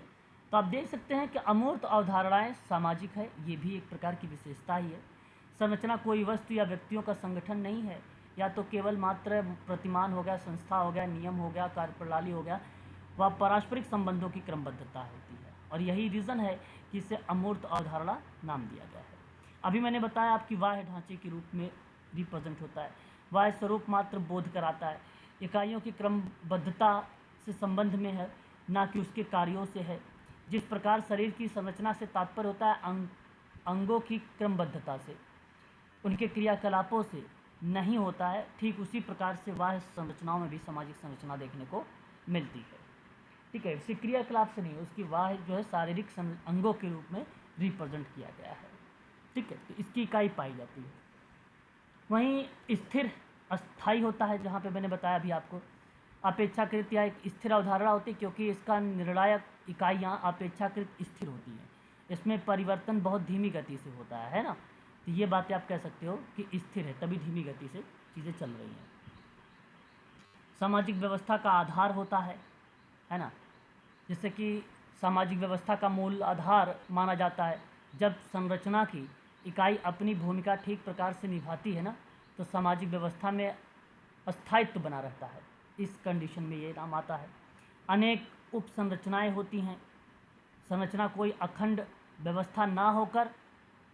तो आप देख सकते हैं कि अमूर्त अवधारणाएं सामाजिक है, ये भी एक प्रकार की विशेषता ही है। संरचना कोई वस्तु या व्यक्तियों का संगठन नहीं है, या तो केवल मात्र प्रतिमान हो गया, संस्था हो गया, नियम हो गया, कार्यप्रणाली हो गया, वह पारस्परिक संबंधों की क्रमबद्धता होती है, और यही रीज़न है कि इसे अमूर्त अवधारणा नाम दिया गया है। अभी मैंने बताया आपकी बाह्य ढांचे के रूप में रिप्रेजेंट होता है। बाह्य स्वरूप मात्र बोध कराता है, इकाइयों की क्रमबद्धता से संबंध में है, ना कि उसके कार्यों से है। जिस प्रकार शरीर की संरचना से तात्पर्य होता है अंगों की क्रमबद्धता से, उनके क्रियाकलापों से नहीं होता है, ठीक उसी प्रकार से बाह्य संरचनाओं में भी सामाजिक संरचना देखने को मिलती है। ठीक है, उसके क्रियाकलाप से नहीं, उसकी बाह्य जो है शारीरिक अंगों के रूप में रिप्रेजेंट किया गया है। ठीक है, तो इसकी इकाई पाई जाती है। वहीं स्थिर अस्थाई होता है, जहाँ पे मैंने बताया अभी आपको। अपेक्षाकृत या एक स्थिर अवधारणा होती है क्योंकि इसका निर्णायक इकाइयाँ अपेक्षाकृत स्थिर होती हैं। इसमें परिवर्तन बहुत धीमी गति से होता है ना। तो ये बातें आप कह सकते हो कि स्थिर है, तभी धीमी गति से चीज़ें चल रही हैं। सामाजिक व्यवस्था का आधार होता है ना। जैसे कि सामाजिक व्यवस्था का मूल आधार माना जाता है। जब संरचना की इकाई अपनी भूमिका ठीक प्रकार से निभाती है ना, तो सामाजिक व्यवस्था में अस्थायित्व बना रहता है। इस कंडीशन में ये नाम आता है। अनेक उप संरचनाएँ होती हैं। संरचना कोई अखंड व्यवस्था ना होकर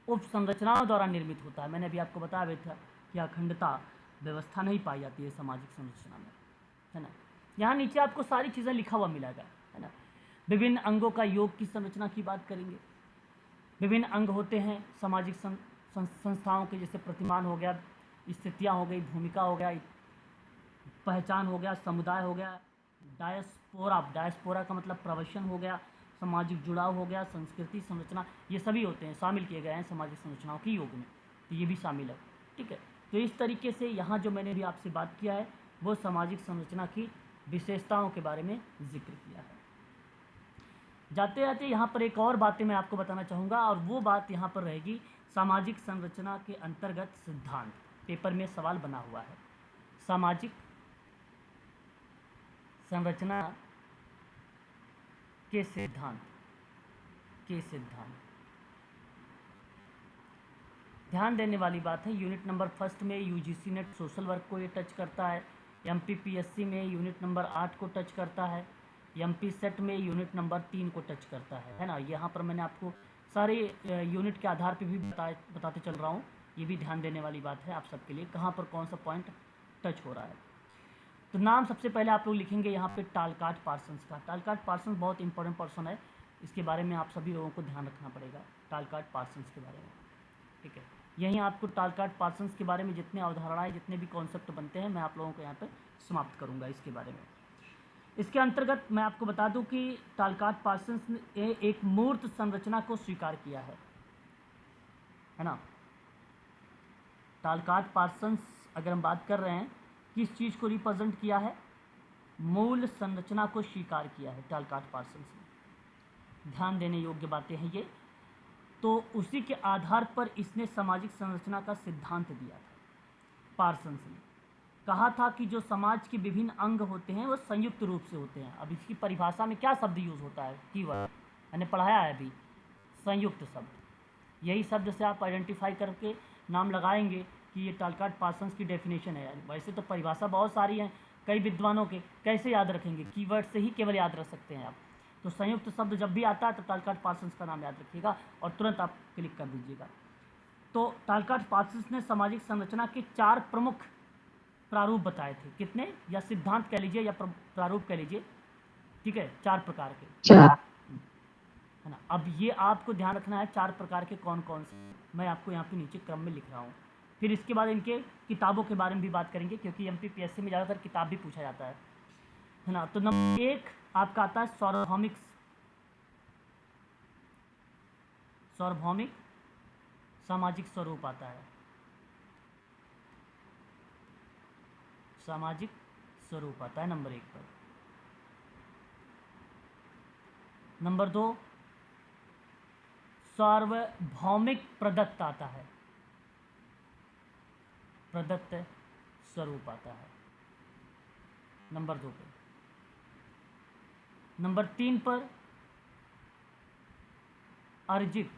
उप संरचनाओं द्वारा निर्मित होता है। मैंने अभी आपको बताया भी था कि अखंडता व्यवस्था नहीं पाई जाती है सामाजिक संरचना में, है ना। यहाँ नीचे आपको सारी चीज़ें लिखा हुआ मिलेगा, है ना। विभिन्न अंगों का योग की संरचना की बात करेंगे। विभिन्न अंग होते हैं सामाजिक संस्थाओं के, जैसे प्रतिमान हो गया, स्थितियाँ हो गई, भूमिका हो गया, पहचान हो गया, समुदाय हो गया, डायस्पोरा का मतलब प्रवचन हो गया, सामाजिक जुड़ाव हो गया, संस्कृति संरचना, ये सभी होते हैं, शामिल किए गए हैं सामाजिक संरचनाओं की योग में। तो ये भी शामिल है, ठीक है। तो इस तरीके से यहाँ जो मैंने भी आपसे बात किया है वो सामाजिक संरचना की विशेषताओं के बारे में जिक्र किया है। जाते जाते यहाँ पर एक और बातें मैं आपको बताना चाहूँगा, और वो बात यहाँ पर रहेगी सामाजिक संरचना के अंतर्गत सिद्धांत। पेपर में सवाल बना हुआ है, सामाजिक संरचना के सिद्धांत। ध्यान देने वाली बात है, यूनिट नंबर 1 में यूजीसी नेट सोशल वर्क को ये टच करता है, एमपीपीएससी में यूनिट नंबर 8 को टच करता है, एमपी सेट में यूनिट नंबर 3 को टच करता है ना। यहाँ पर मैंने आपको सारे यूनिट के आधार पे भी बताते चल रहा हूँ। ये भी ध्यान देने वाली बात है आप सबके लिए, कहाँ पर कौन सा पॉइंट टच हो रहा है। तो नाम सबसे पहले आप लोग लिखेंगे यहाँ पे टालकाट पार्सन्स का। टालकाट पार्सन्स बहुत इंपॉर्टेंट पर्सन है, इसके बारे में आप सभी लोगों को ध्यान रखना पड़ेगा, टालकाट पार्सन्स के बारे में, ठीक है। यहीं आपको टालकाट पार्सन्स के बारे में जितने अवधारणाएं, जितने भी कॉन्सेप्ट बनते हैं, मैं आप लोगों को यहाँ पे समाप्त करूँगा इसके बारे में। इसके अंतर्गत मैं आपको बता दूं कि टालकाट पार्सन्स ने एक मूर्त संरचना को स्वीकार किया है ना। टालकाट पार्सन्स, अगर हम बात कर रहे हैं, किस चीज़ को रिप्रेजेंट किया है? मूल संरचना को स्वीकार किया है टालकाट पार्सन्स ने। ध्यान देने योग्य बातें हैं ये। तो उसी के आधार पर इसने सामाजिक संरचना का सिद्धांत दिया था। पार्सन्स ने कहा था कि जो समाज के विभिन्न अंग होते हैं वो संयुक्त रूप से होते हैं। अब इसकी परिभाषा में क्या शब्द यूज़ होता है, कीवर्ड मैंने पढ़ाया है अभी, संयुक्त शब्द। यही शब्द से आप आइडेंटिफाई करके नाम लगाएंगे कि ये टालकाट पार्सन्स की डेफिनेशन है। वैसे तो परिभाषा बहुत सारी हैं, कई विद्वानों के, कैसे याद रखेंगे? कीवर्ड से ही केवल याद रख सकते हैं आप। तो संयुक्त शब्द जब भी आता है तो टालकाट पार्सन्स का नाम याद रखिएगा और तुरंत आप क्लिक कर दीजिएगा। तो टालकाट पार्सन्स ने सामाजिक संरचना के 4 प्रमुख प्रारूप बताए थे। कितने? या सिद्धांत कह लीजिए या प्रारूप कह लीजिए, ठीक है, 4 प्रकार के, है ना। अब ये आपको ध्यान रखना है 4 प्रकार के कौन कौन से, मैं आपको यहाँ पे नीचे क्रम में लिख रहा हूँ। फिर इसके बाद इनके किताबों के बारे में भी बात करेंगे, क्योंकि एमपीपीएससी में ज़्यादातर किताब भी पूछा जाता है ना। तो नंबर 1 आपका आता है सार्वभौमिक सामाजिक स्वरूप आता है। सामाजिक स्वरूप आता है नंबर 1 पर। नंबर 2 सार्वभौमिक प्रदत्त आता है, प्रदत्त स्वरूप आता है नंबर 2 पर। नंबर 3 पर अर्जित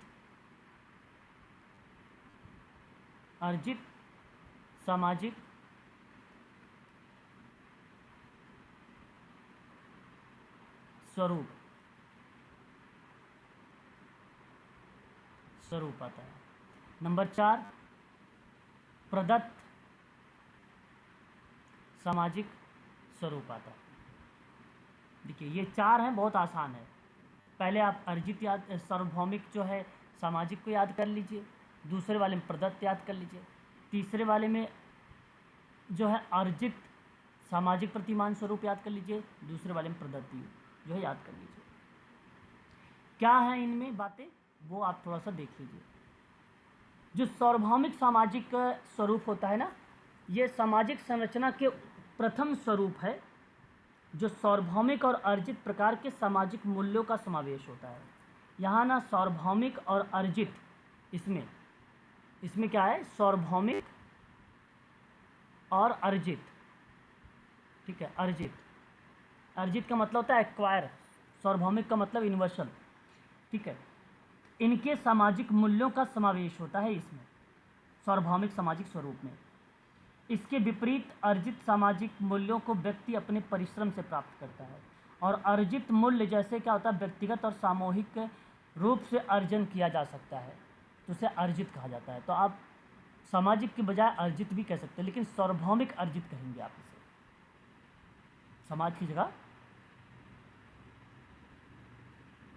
सामाजिक स्वरूप आता है। नंबर 4 प्रदत्त सामाजिक स्वरूप आता है। देखिए ये 4 हैं, बहुत आसान है। पहले आप अर्जित सार्वभौमिक जो है सामाजिक को याद कर लीजिए, दूसरे वाले में प्रदत्त याद कर लीजिए, तीसरे वाले में जो है अर्जित सामाजिक प्रतिमान स्वरूप याद कर लीजिए, दूसरे वाले में प्रदत्त जो है याद कर लीजिए। क्या है इनमें बातें वो आप थोड़ा सा देख लीजिए। जो सार्वभौमिक सामाजिक स्वरूप होता है ना, ये सामाजिक संरचना के प्रथम स्वरूप है जो सार्वभौमिक और अर्जित प्रकार के सामाजिक मूल्यों का समावेश होता है। यहाँ ना सार्वभौमिक और अर्जित, इसमें क्या है, सार्वभौमिक और अर्जित, ठीक है। अर्जित का मतलब होता है एक्वायर, सार्वभौमिक का मतलब यूनिवर्सल, ठीक है। इनके सामाजिक मूल्यों का समावेश होता है इसमें, सार्वभौमिक सामाजिक स्वरूप में। इसके विपरीत अर्जित सामाजिक मूल्यों को व्यक्ति अपने परिश्रम से प्राप्त करता है, और अर्जित मूल्य जैसे क्या होता है, व्यक्तिगत और सामूहिक रूप से अर्जन किया जा सकता है, तो उसे अर्जित कहा जाता है। तो आप सामाजिक के बजाय अर्जित भी कह सकते हैं, लेकिन सार्वभौमिक अर्जित कहेंगे आप इसे, समाज की जगह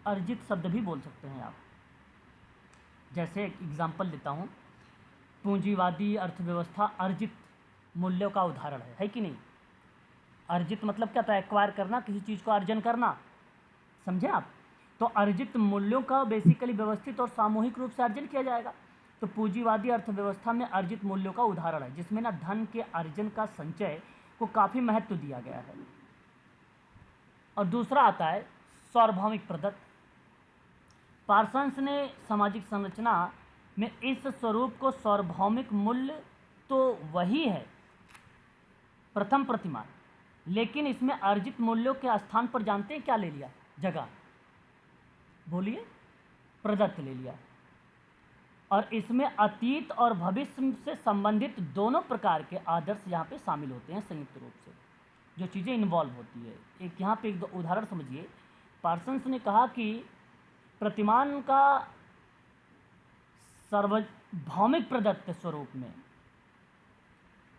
अर्जित शब्द भी बोल सकते हैं आप। जैसे एक एग्जाम्पल देता हूँ, पूंजीवादी अर्थव्यवस्था अर्जित मूल्यों का उदाहरण है कि नहीं। अर्जित मतलब क्या था, एक्वायर करना, किसी चीज़ को अर्जन करना, समझे आप। तो अर्जित मूल्यों का बेसिकली व्यवस्थित और सामूहिक रूप से अर्जन किया जाएगा। तो पूंजीवादी अर्थव्यवस्था में अर्जित मूल्यों का उदाहरण है, जिसमें ना धन के अर्जन का संचय को काफ़ी महत्व दिया गया है। और दूसरा आता है सार्वभौमिक प्रदत्त। पार्सन्स ने सामाजिक संरचना में इस स्वरूप को सार्वभौमिक मूल्य तो वही है, प्रथम प्रतिमान, लेकिन इसमें अर्जित मूल्यों के स्थान पर जानते हैं क्या ले लिया, जगह, बोलिए, प्रदत्त ले लिया। और इसमें अतीत और भविष्य से संबंधित दोनों प्रकार के आदर्श यहाँ पे शामिल होते हैं संयुक्त रूप से, जो चीज़ें इन्वॉल्व होती है। एक यहाँ पे एक उदाहरण समझिए। पार्सन्स ने कहा कि प्रतिमान का सार्वभौमिक प्रदत्त स्वरूप में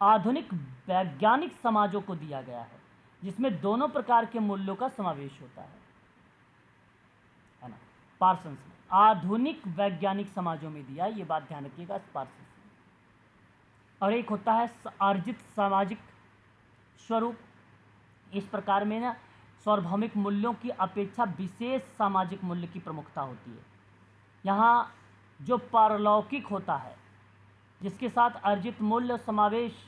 आधुनिक वैज्ञानिक समाजों को दिया गया है, जिसमें दोनों प्रकार के मूल्यों का समावेश होता है ना। पार्सन्स ने आधुनिक वैज्ञानिक समाजों में दिया, ये बात ध्यान रखिएगा पार्सन्स ने। और एक होता है अर्जित सामाजिक स्वरूप। इस प्रकार में ना सार्वभौमिक मूल्यों की अपेक्षा विशेष सामाजिक मूल्य की प्रमुखता होती है। यहाँ जो पारलौकिक होता है, जिसके साथ अर्जित मूल्य समावेश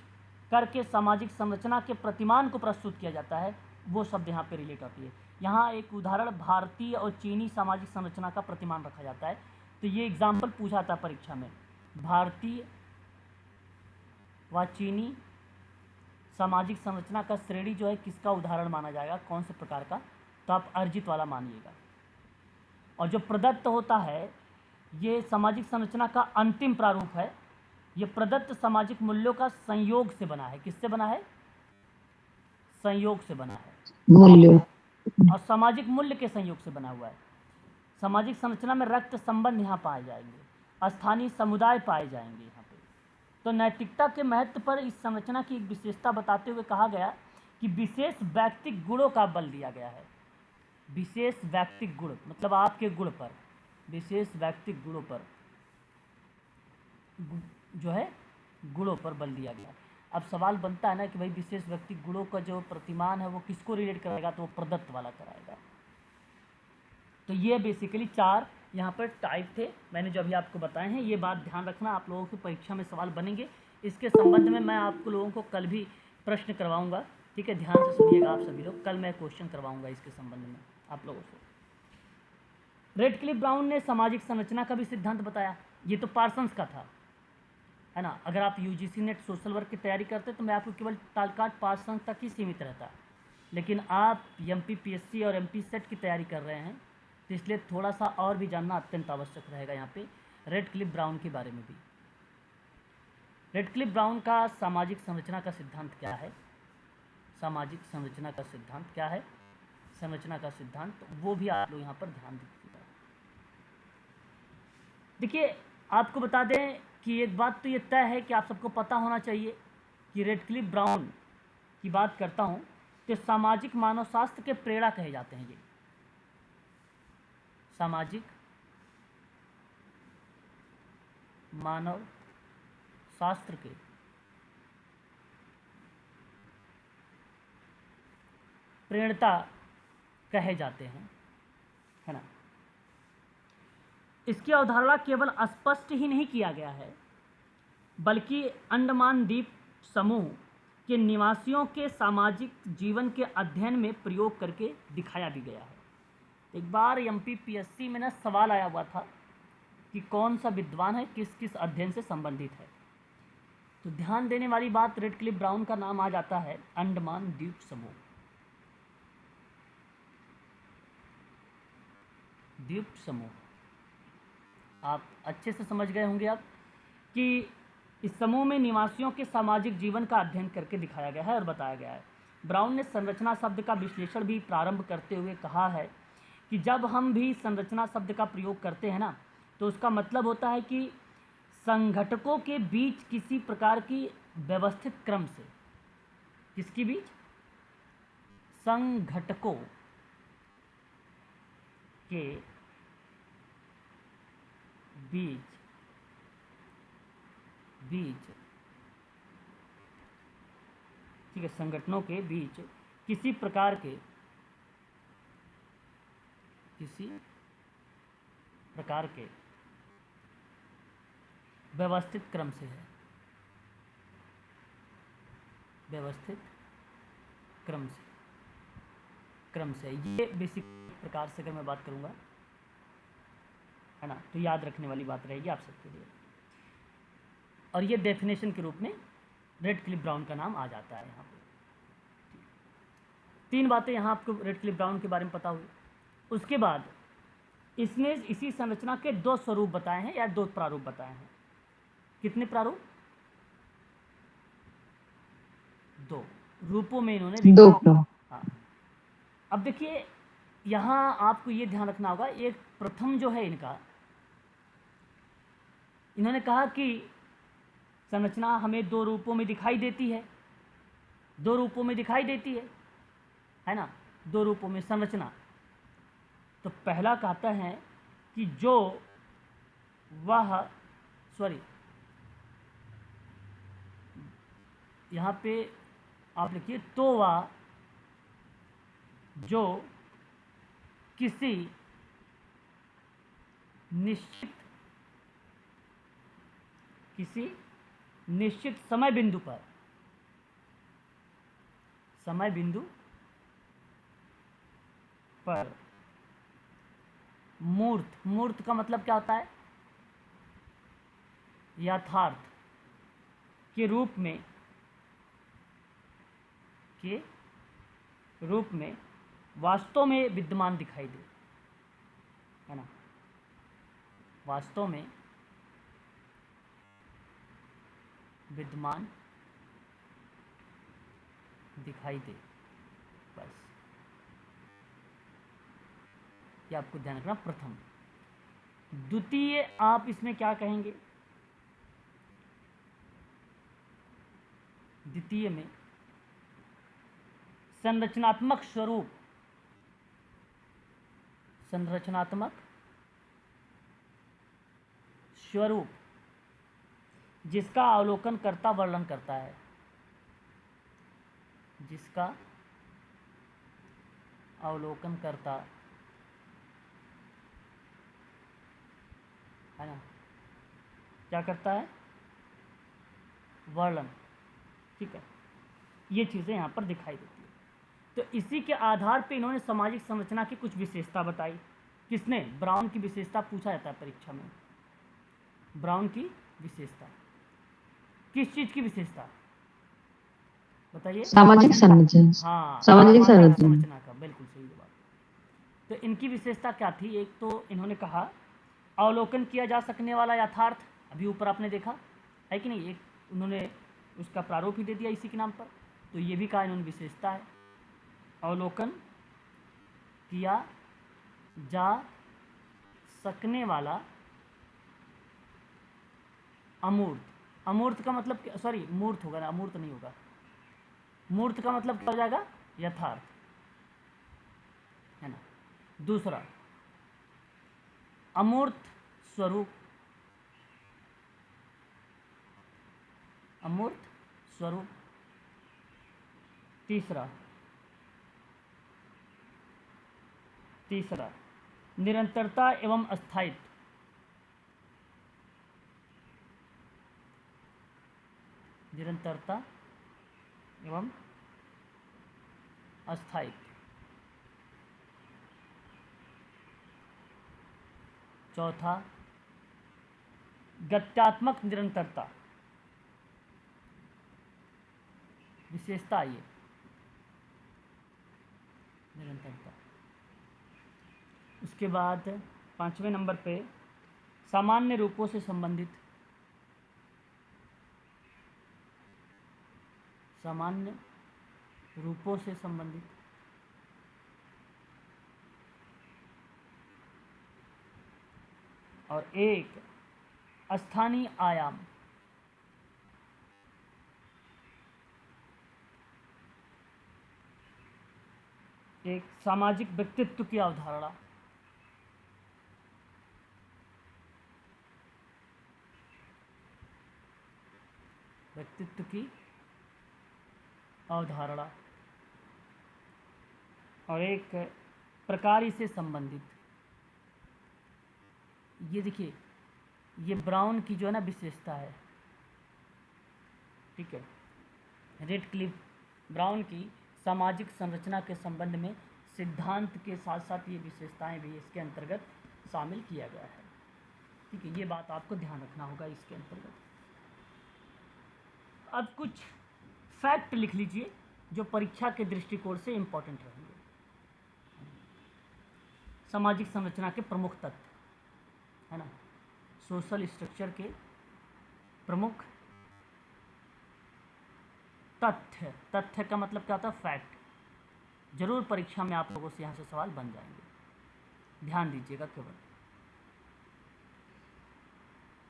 करके सामाजिक संरचना के प्रतिमान को प्रस्तुत किया जाता है, वो शब्द यहाँ पे रिलेट होती है। यहाँ एक उदाहरण भारतीय और चीनी सामाजिक संरचना का प्रतिमान रखा जाता है। तो ये एग्जाम्पल पूछा था परीक्षा में, भारतीय व चीनी सामाजिक संरचना का श्रेणी जो है किसका उदाहरण माना जाएगा, कौन से प्रकार का, तो आप अर्जित वाला मानिएगा। और जो प्रदत्त होता है, ये सामाजिक संरचना का अंतिम प्रारूप है। ये प्रदत्त सामाजिक मूल्यों का संयोग से बना है। किससे बना है, संयोग से बना है, मूल्य, और सामाजिक मूल्य के संयोग से बना हुआ है। सामाजिक संरचना में रक्त संबंध यहाँ पाए जाएंगे, स्थानीय समुदाय पाए जाएंगे यहाँ पे। तो नैतिकता के महत्व पर इस संरचना की एक विशेषता बताते हुए कहा गया कि विशेष व्यक्तिक गुणों का बल दिया गया है। विशेष व्यक्तिक गुण मतलब आपके गुण पर, विशेष व्यक्तिक गुणों पर जो है गुणों पर बल दिया गया। अब सवाल बनता है ना कि भाई विशेष व्यक्तिक गुणों का जो प्रतिमान है वो किसको रिलेट कराएगा, तो वो प्रदत्त वाला कराएगा। तो ये बेसिकली 4 यहाँ पर टाइप थे, मैंने जो अभी आपको बताए हैं। ये बात ध्यान रखना, आप लोगों की परीक्षा में सवाल बनेंगे। इसके संबंध में मैं आपको लोगों को कल भी प्रश्न करवाऊँगा, ठीक है। ध्यान से सुनिएगा आप सभी लोग, कल मैं क्वेश्चन करवाऊँगा इसके संबंध में आप लोगों से। रेडक्लिफ ब्राउन ने सामाजिक संरचना का भी सिद्धांत बताया। ये तो पार्सन्स का था, है ना। अगर आप यूजीसी नेट सोशल वर्क की तैयारी करते तो मैं आपको केवल तालकाट पार्सन्स तक ही सीमित रहता, लेकिन आप एमपीपीएससी और एमपी सेट की तैयारी कर रहे हैं, तो इसलिए थोड़ा सा और भी जानना अत्यंत आवश्यक रहेगा यहाँ पे रेडक्लिफ ब्राउन के बारे में भी। रेडक्लिफ ब्राउन का सामाजिक संरचना का सिद्धांत क्या है, सामाजिक संरचना का सिद्धांत क्या है, संरचना का सिद्धांत, वो भी आप लोग यहाँ पर ध्यान दीजिएगा। देखिए आपको बता दें कि एक बात तो ये तय है कि आप सबको पता होना चाहिए कि रेडक्लिफ ब्राउन की बात करता हूँ तो सामाजिक मानवशास्त्र के प्रेरणा कहे जाते हैं। ये सामाजिक मानव शास्त्र के प्रेरणा कहे जाते हैं, है ना। इसकी अवधारणा केवल स्पष्ट ही नहीं किया गया है, बल्कि अंडमान द्वीप समूह के निवासियों के सामाजिक जीवन के अध्ययन में प्रयोग करके दिखाया भी गया है। एक बार एमपीपीएससी में ना सवाल आया हुआ था कि कौन सा विद्वान है किस किस अध्ययन से संबंधित है, तो ध्यान देने वाली बात, रेडक्लिफ ब्राउन का नाम आ जाता है अंडमान द्वीप समूह। द्वीप समूह आप अच्छे से समझ गए होंगे अब कि इस समूह में निवासियों के सामाजिक जीवन का अध्ययन करके दिखाया गया है और बताया गया है। ब्राउन ने संरचना शब्द का विश्लेषण भी प्रारंभ करते हुए कहा है कि जब हम भी संरचना शब्द का प्रयोग करते हैं ना, तो उसका मतलब होता है कि संघटकों के बीच किसी प्रकार की व्यवस्थित क्रम से, किसके बीच? संघटकों के बीच ठीक है, संगठनों के बीच किसी प्रकार के व्यवस्थित क्रम से है, व्यवस्थित क्रम से ये बेसिक प्रकार से अगर मैं बात करूंगा, है ना, तो याद रखने वाली बात रहेगी आप सबके लिए। और ये डेफिनेशन के रूप में रेडक्लिफ ब्राउन का नाम आ जाता है। यहाँ पे 3 बातें यहाँ आपको रेडक्लिफ ब्राउन के बारे में पता हुई। उसके बाद इसने इसी संरचना के 2 स्वरूप बताए हैं या 2 प्रारूप बताए हैं। कितने प्रारूप? 2 रूपों में इन्होंने 2 प्रारूप। हाँ, अब देखिए यहाँ आपको ये ध्यान रखना होगा, एक प्रथम जो है इनका, इन्होंने कहा कि संरचना हमें 2 रूपों में दिखाई देती है, 2 रूपों में दिखाई देती है ना, 2 रूपों में संरचना। तो पहला कहता है कि जो वह यहाँ पे आप लिखिए, तो वह जो किसी निश्चित समय बिंदु पर मूर्त का मतलब क्या होता है? यथार्थ के रूप में वास्तव में विद्यमान दिखाई दे, है ना, वास्तव में विद्यमान दिखाई दे। बस ये आपको ध्यान रखना प्रथम। द्वितीय आप इसमें क्या कहेंगे? द्वितीय में संरचनात्मक स्वरूप जिसका अवलोकन करता वर्णन करता है, जिसका अवलोकन करता, है ना, क्या करता है? वर्णन। ठीक है, ये चीज़ें यहाँ पर दिखाई देती है। तो इसी के आधार पे इन्होंने सामाजिक संरचना की कुछ विशेषता बताई। किसने? ब्राउन की विशेषता पूछा जाता है परीक्षा में। ब्राउन की विशेषता, किस चीज की विशेषता बताइए? सामाजिक संरचना। हाँ, सामाजिक संरचना का, बिल्कुल सही जवाब। तो इनकी विशेषता क्या थी? एक तो इन्होंने कहा अवलोकन किया जा सकने वाला यथार्थ, अभी ऊपर आपने देखा है कि नहीं, एक उन्होंने उसका प्रारूप ही दे दिया इसी के नाम पर, तो ये भी कहा इन्होंने विशेषता है, अवलोकन किया जा सकने वाला अमूर्त। अमूर्त का मतलब, सॉरी मूर्त होगा ना, अमूर्त नहीं होगा। मूर्त का मतलब क्या हो जाएगा? यथार्थ, है ना। दूसरा अमूर्त स्वरूप, अमूर्त स्वरूप। तीसरा निरंतरता एवं स्थायित्व। निरंतरता एवं अस्थायित्व। चौथा, गत्यात्मक निरंतरता, विशेषता ये निरंतरता। उसके बाद 5वें नंबर पे सामान्य रूपों से संबंधित, सामान्य रूपों से संबंधित। और एक स्थानीय आयाम, एक सामाजिक व्यक्तित्व की अवधारणा, व्यक्तित्व की अवधारणा। और एक प्रकार से संबंधित। ये देखिए, ये ब्राउन की जो है ना विशेषता है, ठीक है। रेडक्लिफ ब्राउन की सामाजिक संरचना के संबंध में सिद्धांत के साथ साथ ये विशेषताएं भी इसके अंतर्गत शामिल किया गया है, ठीक है। ये बात आपको ध्यान रखना होगा इसके अंतर्गत। अब कुछ फैक्ट लिख लीजिए जो परीक्षा के दृष्टिकोण से इम्पोर्टेंट रहेंगे। सामाजिक संरचना के प्रमुख तत्व, है ना, सोशल स्ट्रक्चर के प्रमुख तथ्य। तथ्य का मतलब क्या होता है? फैक्ट। जरूर परीक्षा में आप लोगों से यहाँ से सवाल बन जाएंगे, ध्यान दीजिएगा केवल।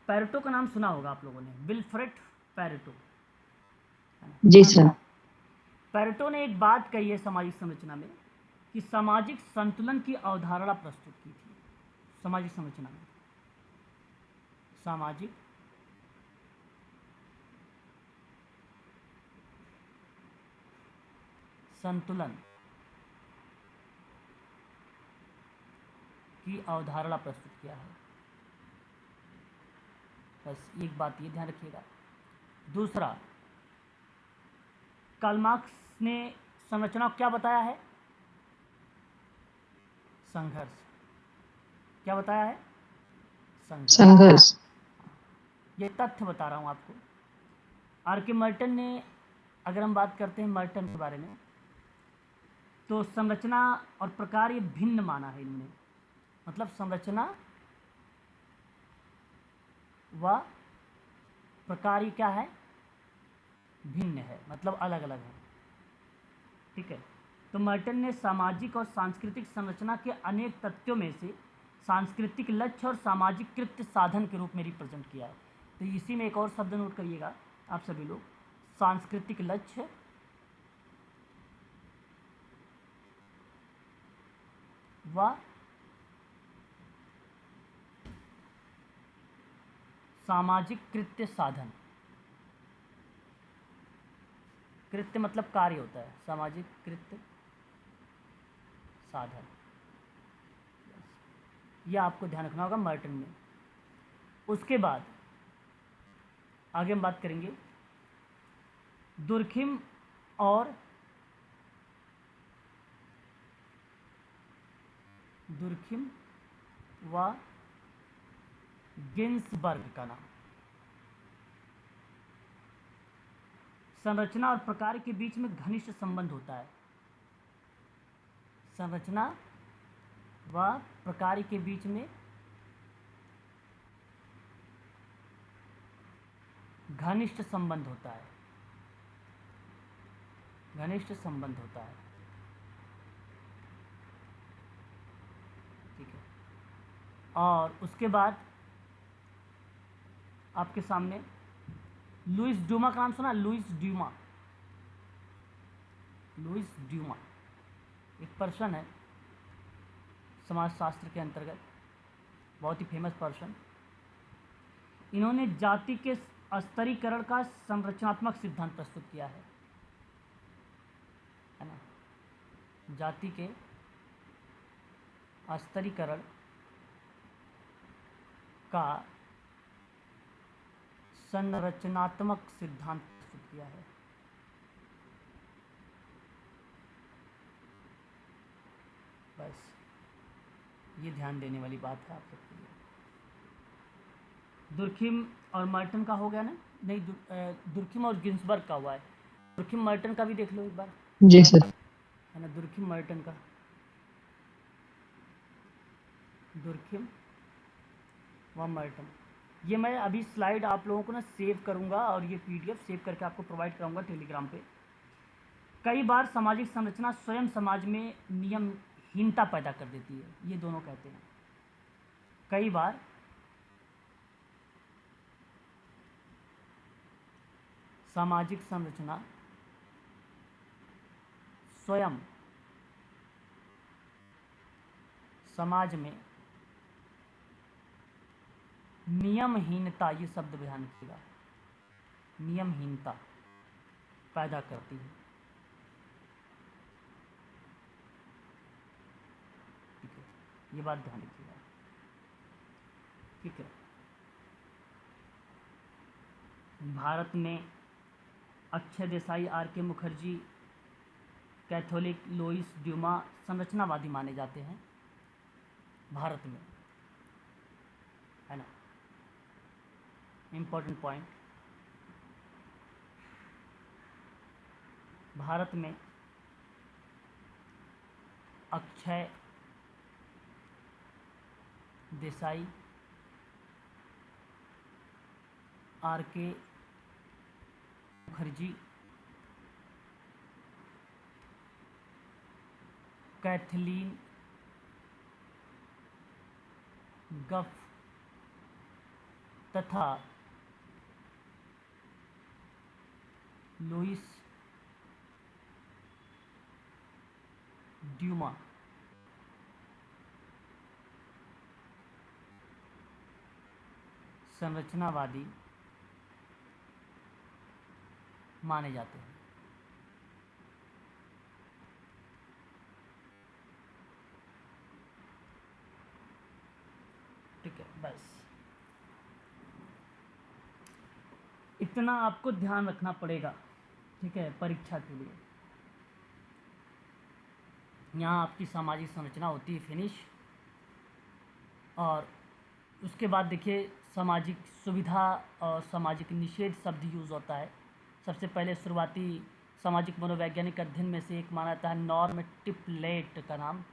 पैरेटो का नाम सुना होगा आप लोगों ने, विल्फ्रेड पैरेटो, जी सर। पैरेटो ने एक बात कही है सामाजिक संरचना में कि सामाजिक संतुलन की अवधारणा प्रस्तुत की थी। सामाजिक संरचना में सामाजिक संतुलन की अवधारणा प्रस्तुत किया है। बस एक बात ये ध्यान रखिएगा। दूसरा, कार्ल मार्क्स ने संरचना को क्या बताया है? संघर्ष। क्या बताया है? संघर्ष। ये तथ्य बता रहा हूँ आपको। आर.के. मर्टन ने, अगर हम बात करते हैं मर्टन के बारे में, तो संरचना और प्रकार ये भिन्न माना है इन्होंने। मतलब संरचना व प्रकार ये क्या है? भिन्न है, मतलब अलग अलग है, ठीक है। तो मर्टन ने सामाजिक और सांस्कृतिक संरचना के अनेक तथ्यों में से सांस्कृतिक लक्ष्य और सामाजिक कृत्य साधन के रूप में रिप्रेजेंट किया है। तो इसी में एक और शब्द नोट करिएगा आप सभी लोग, सांस्कृतिक लक्ष्य व सामाजिक कृत्य साधन। कृत्य मतलब कार्य होता है, सामाजिक कृत्य साधन, यह आपको ध्यान रखना होगा मर्टन में। उसके बाद आगे हम बात करेंगे दुर्खिम और व गिन्सबर्ग का नाम। संरचना और प्रकार के बीच में घनिष्ठ संबंध होता है। संरचना व प्रकार के बीच में घनिष्ठ संबंध होता है, घनिष्ठ संबंध होता है, ठीक है। और उसके बाद आपके सामने लुइस ड्यूमा का नाम सुना? लुइस ड्यूमा, लुइस ड्यूमा एक पर्सन है समाजशास्त्र के अंतर्गत, बहुत ही फेमस पर्सन। इन्होंने जाति के स्तरीकरण का संरचनात्मक सिद्धांत प्रस्तुत किया है ना। जाति के स्तरीकरण का संरचनात्मक सिद्धांत प्रस्तुत किया है। बस ये ध्यान देने वाली बात है आप सबके लिए। दुर्खिम और मर्टन का हो गया ना? नहीं, दुर्खिम और गिन्सबर्ग का हुआ है। दुर्खिम मर्टन का भी देख लो एक बार, जी सर। है ना, दुर्खिम मर्टन का, दुर्खिम व मर्टन। ये मैं अभी स्लाइड आप लोगों को ना सेव करूँगा और ये PDF सेव करके आपको प्रोवाइड कराऊंगा टेलीग्राम पे। कई बार सामाजिक संरचना स्वयं समाज में नियमहीनता पैदा कर देती है, ये दोनों कहते हैं। कई बार सामाजिक संरचना स्वयं समाज में नियमहीनता, ये शब्द ध्यान रखिएगा, नियमहीनता पैदा करती है। ठीक है, ये बात ध्यान रखिएगा। ठीक है, भारत में अक्षय देसाई, R.K. मुखर्जी, कैथोलिक, लोइस ड्यूमा संरचनावादी माने जाते हैं भारत में, है ना। इम्पोर्टेंट पॉइंट, भारत में अक्षय देसाई, R.K. मुखर्जी, कैथलीन गफ तथा लुइस ड्यूमा संरचनावादी माने जाते हैं। ठीक है, बस इतना आपको ध्यान रखना पड़ेगा। ठीक है, परीक्षा के लिए यहाँ आपकी सामाजिक संरचना होती है फिनिश, और उसके बाद देखिए सामाजिक सुविधा और सामाजिक निषेध शब्द यूज़ होता है। सबसे पहले शुरुआती सामाजिक मनोवैज्ञानिक अध्ययन में से एक माना जाता है नॉर्म टिपलेट का नाम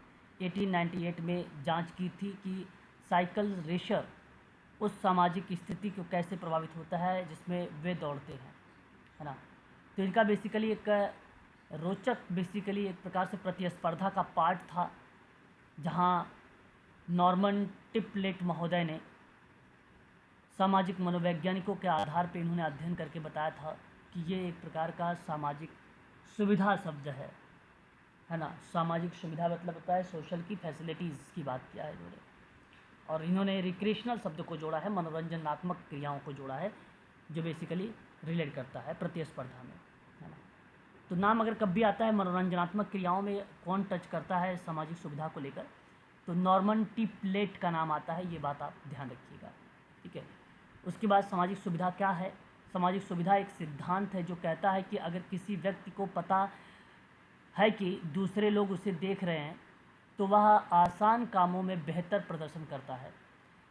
1898 में जांच की थी कि साइकिल रेसर उस सामाजिक स्थिति को कैसे प्रभावित होता है जिसमें वे दौड़ते हैं, है ना। तो इनका बेसिकली एक रोचक बेसिकली एक प्रकार से प्रतिस्पर्धा का पार्ट था, जहां नॉर्मन टिपलेट महोदय ने सामाजिक मनोवैज्ञानिकों के आधार पर इन्होंने अध्ययन करके बताया था कि ये एक प्रकार का सामाजिक सुविधा शब्द है ना। सामाजिक सुविधा मतलब होता है सोशल की फैसिलिटीज़ की बात किया है इन्होंने, और इन्होंने रिक्रिएशनल शब्द को जोड़ा है, मनोरंजनात्मक क्रियाओं को जोड़ा है, जो बेसिकली रिलेट करता है प्रतिस्पर्धा में, है ना। तो नाम अगर कभी आता है मनोरंजनात्मक क्रियाओं में कौन टच करता है सामाजिक सुविधा को लेकर, तो नॉर्मन टिपलेट का नाम आता है, ये बात आप ध्यान रखिएगा। ठीक है, उसके बाद सामाजिक सुविधा क्या है। सामाजिक सुविधा एक सिद्धांत है जो कहता है कि अगर किसी व्यक्ति को पता है कि दूसरे लोग उसे देख रहे हैं तो वह आसान कामों में बेहतर प्रदर्शन करता है।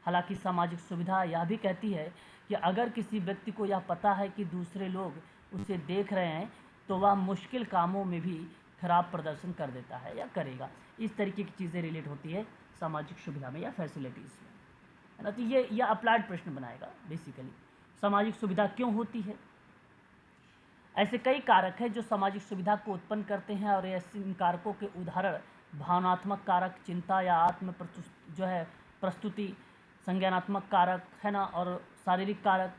हालांकि सामाजिक सुविधा यह भी कहती है कि अगर किसी व्यक्ति को यह पता है कि दूसरे लोग उसे देख रहे हैं तो वह मुश्किल कामों में भी खराब प्रदर्शन कर देता है या करेगा। इस तरीके की चीज़ें रिलेट होती है सामाजिक सुविधा में या फैसिलिटीज़ में, है ना। तो ये अप्लाइड प्रश्न बनाएगा बेसिकली, सामाजिक सुविधा क्यों होती है। ऐसे कई कारक हैं जो सामाजिक सुविधा को उत्पन्न करते हैं, और ऐसे इन कारकों के उदाहरण भावनात्मक कारक, चिंता या आत्म जो है प्रस्तुति, संज्ञानात्मक कारक, है ना, और शारीरिक कारक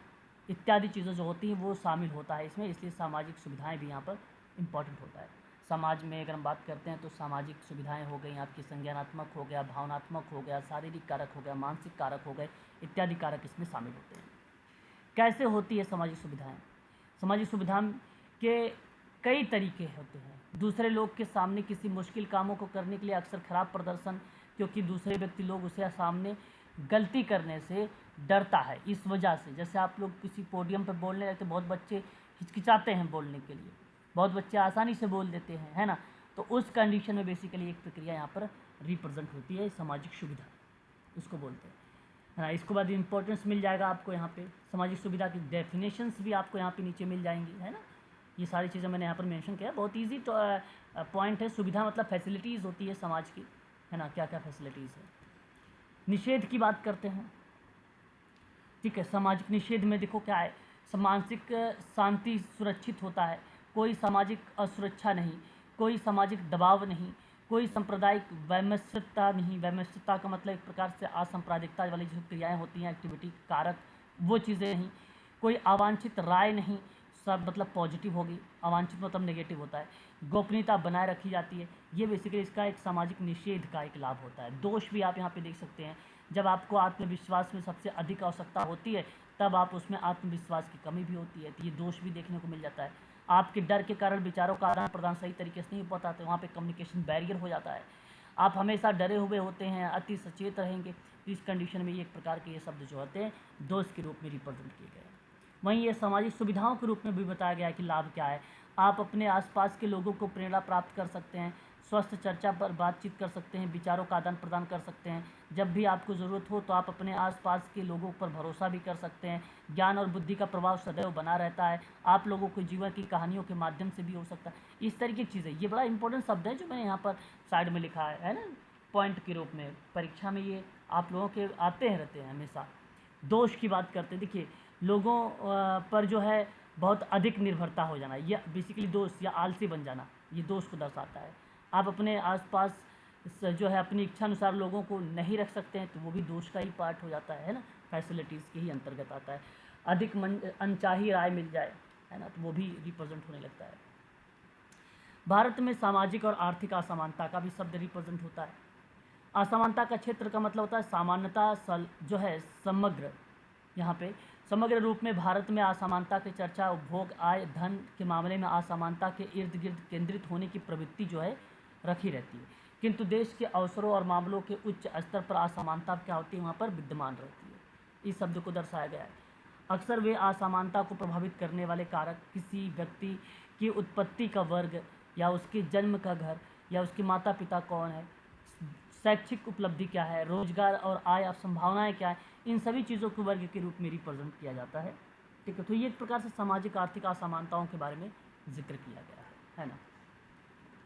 इत्यादि चीज़ें जो होती हैं वो शामिल होता है इसमें। इसलिए सामाजिक सुविधाएं भी यहाँ पर इम्पॉर्टेंट होता है। समाज में अगर हम बात करते हैं तो सामाजिक सुविधाएं हो गई आपकी, संज्ञानात्मक हो गया, भावनात्मक हो गया, शारीरिक कारक हो गया, मानसिक कारक हो गए, इत्यादि कारक इसमें शामिल होते हैं। कैसे होती है सामाजिक सुविधाएं। सामाजिक सुविधा के कई तरीके होते हैं। दूसरे लोग के सामने किसी मुश्किल कामों को करने के लिए अक्सर खराब प्रदर्शन, क्योंकि दूसरे व्यक्ति लोग उसे सामने गलती करने से डरता है। इस वजह से जैसे आप लोग किसी पोडियम पर बोलने लगते, बहुत बच्चे हिचकिचाते हैं बोलने के लिए, बहुत बच्चे आसानी से बोल देते हैं, है ना। तो उस कंडीशन में बेसिकली एक प्रक्रिया यहाँ पर रिप्रेजेंट होती है, सामाजिक सुविधा उसको बोलते हैं, है ना। इसके बाद इंपॉर्टेंस मिल जाएगा आपको यहाँ पे, सामाजिक सुविधा की डेफिनेशंस भी आपको यहाँ पे नीचे मिल जाएंगी, है ना। ये सारी चीज़ें मैंने यहाँ पर मेंशन किया, बहुत इजी तो पॉइंट है। सुविधा मतलब फैसिलिटीज़ होती है समाज की, है ना, क्या क्या फैसिलिटीज़ है। निषेध की बात करते हैं, ठीक है। सामाजिक निषेध में देखो क्या है, मानसिक शांति सुरक्षित होता है, कोई सामाजिक असुरक्षा नहीं, कोई सामाजिक दबाव नहीं, कोई सांप्रदायिक वैमनस्यता नहीं। वैमनस्यता का मतलब एक प्रकार से असांप्रदायिकता वाली जो क्रियाएं होती हैं, एक्टिविटी कारक, वो चीज़ें नहीं। कोई अवांछित राय नहीं, सब मतलब पॉजिटिव होगी, अवांछित मतलब नेगेटिव होता है। गोपनीयता बनाए रखी जाती है, ये बेसिकली इसका एक सामाजिक निषेध का एक लाभ होता है। दोष भी आप यहाँ पे देख सकते हैं, जब आपको आत्मविश्वास में सबसे अधिक आवश्यकता होती है तब आप उसमें आत्मविश्वास की कमी भी होती है, तो ये दोष भी देखने को मिल जाता है। आपके डर के कारण विचारों का आदान प्रदान सही तरीके से नहीं हो पाता, तो वहाँ पे कम्युनिकेशन बैरियर हो जाता है। आप हमेशा डरे हुए होते हैं, अति सचेत रहेंगे, तो इस कंडीशन में ये एक प्रकार के ये शब्द जो होते हैं दोष के रूप में रिप्रेजेंट किए गए हैं। वहीं ये सामाजिक सुविधाओं के रूप में भी बताया गया है कि लाभ क्या है। आप अपने आसपास के लोगों को प्रेरणा प्राप्त कर सकते हैं, स्वस्थ चर्चा पर बातचीत कर सकते हैं, विचारों का आदान प्रदान कर सकते हैं। जब भी आपको ज़रूरत हो तो आप अपने आसपास के लोगों पर भरोसा भी कर सकते हैं। ज्ञान और बुद्धि का प्रभाव सदैव बना रहता है, आप लोगों को जीवन की कहानियों के माध्यम से भी हो सकता है। इस तरीके की चीज़ें, ये बड़ा इंपॉर्टेंट शब्द है जो मैंने यहाँ पर साइड में लिखा है ना, पॉइंट के रूप में। परीक्षा में ये आप लोगों के आते हैं रहते हैं हमेशा। दोष की बात करते हैं, देखिए लोगों पर जो है बहुत अधिक निर्भरता हो जाना, ये बेसिकली दोष या आलसी बन जाना, ये दोष को दर्शाता है। आप अपने आसपास जो है अपनी इच्छा अनुसार लोगों को नहीं रख सकते हैं, तो वो भी दोष का ही पार्ट हो जाता है ना, फैसिलिटीज़ के ही अंतर्गत आता है। अधिक अनचाही राय मिल जाए, है ना, तो वो भी रिप्रेजेंट होने लगता है। भारत में सामाजिक और आर्थिक असमानता का भी शब्द रिप्रेजेंट होता है। असमानता का क्षेत्र का मतलब होता है सामान्यता जो है समग्र, यहाँ पे समग्र रूप में भारत में असमानता की चर्चा उपभोग, आय, धन के मामले में असमानता के इर्द गिर्द केंद्रित होने की प्रवृत्ति जो है रखी रहती है, किंतु देश के अवसरों और मामलों के उच्च स्तर पर असमानता क्या होती है वहाँ पर विद्यमान रहती है। इस शब्द को दर्शाया गया है। अक्सर वे असमानता को प्रभावित करने वाले कारक किसी व्यक्ति की उत्पत्ति का वर्ग या उसके जन्म का घर या उसके माता पिता कौन है, शैक्षिक उपलब्धि क्या है, रोजगार और आय संभावनाएं क्या है, इन सभी चीज़ों को वर्ग के रूप में रिप्रेजेंट किया जाता है, ठीक है। तो ये एक प्रकार से सामाजिक आर्थिक असमानताओं के बारे में जिक्र किया गया है ना।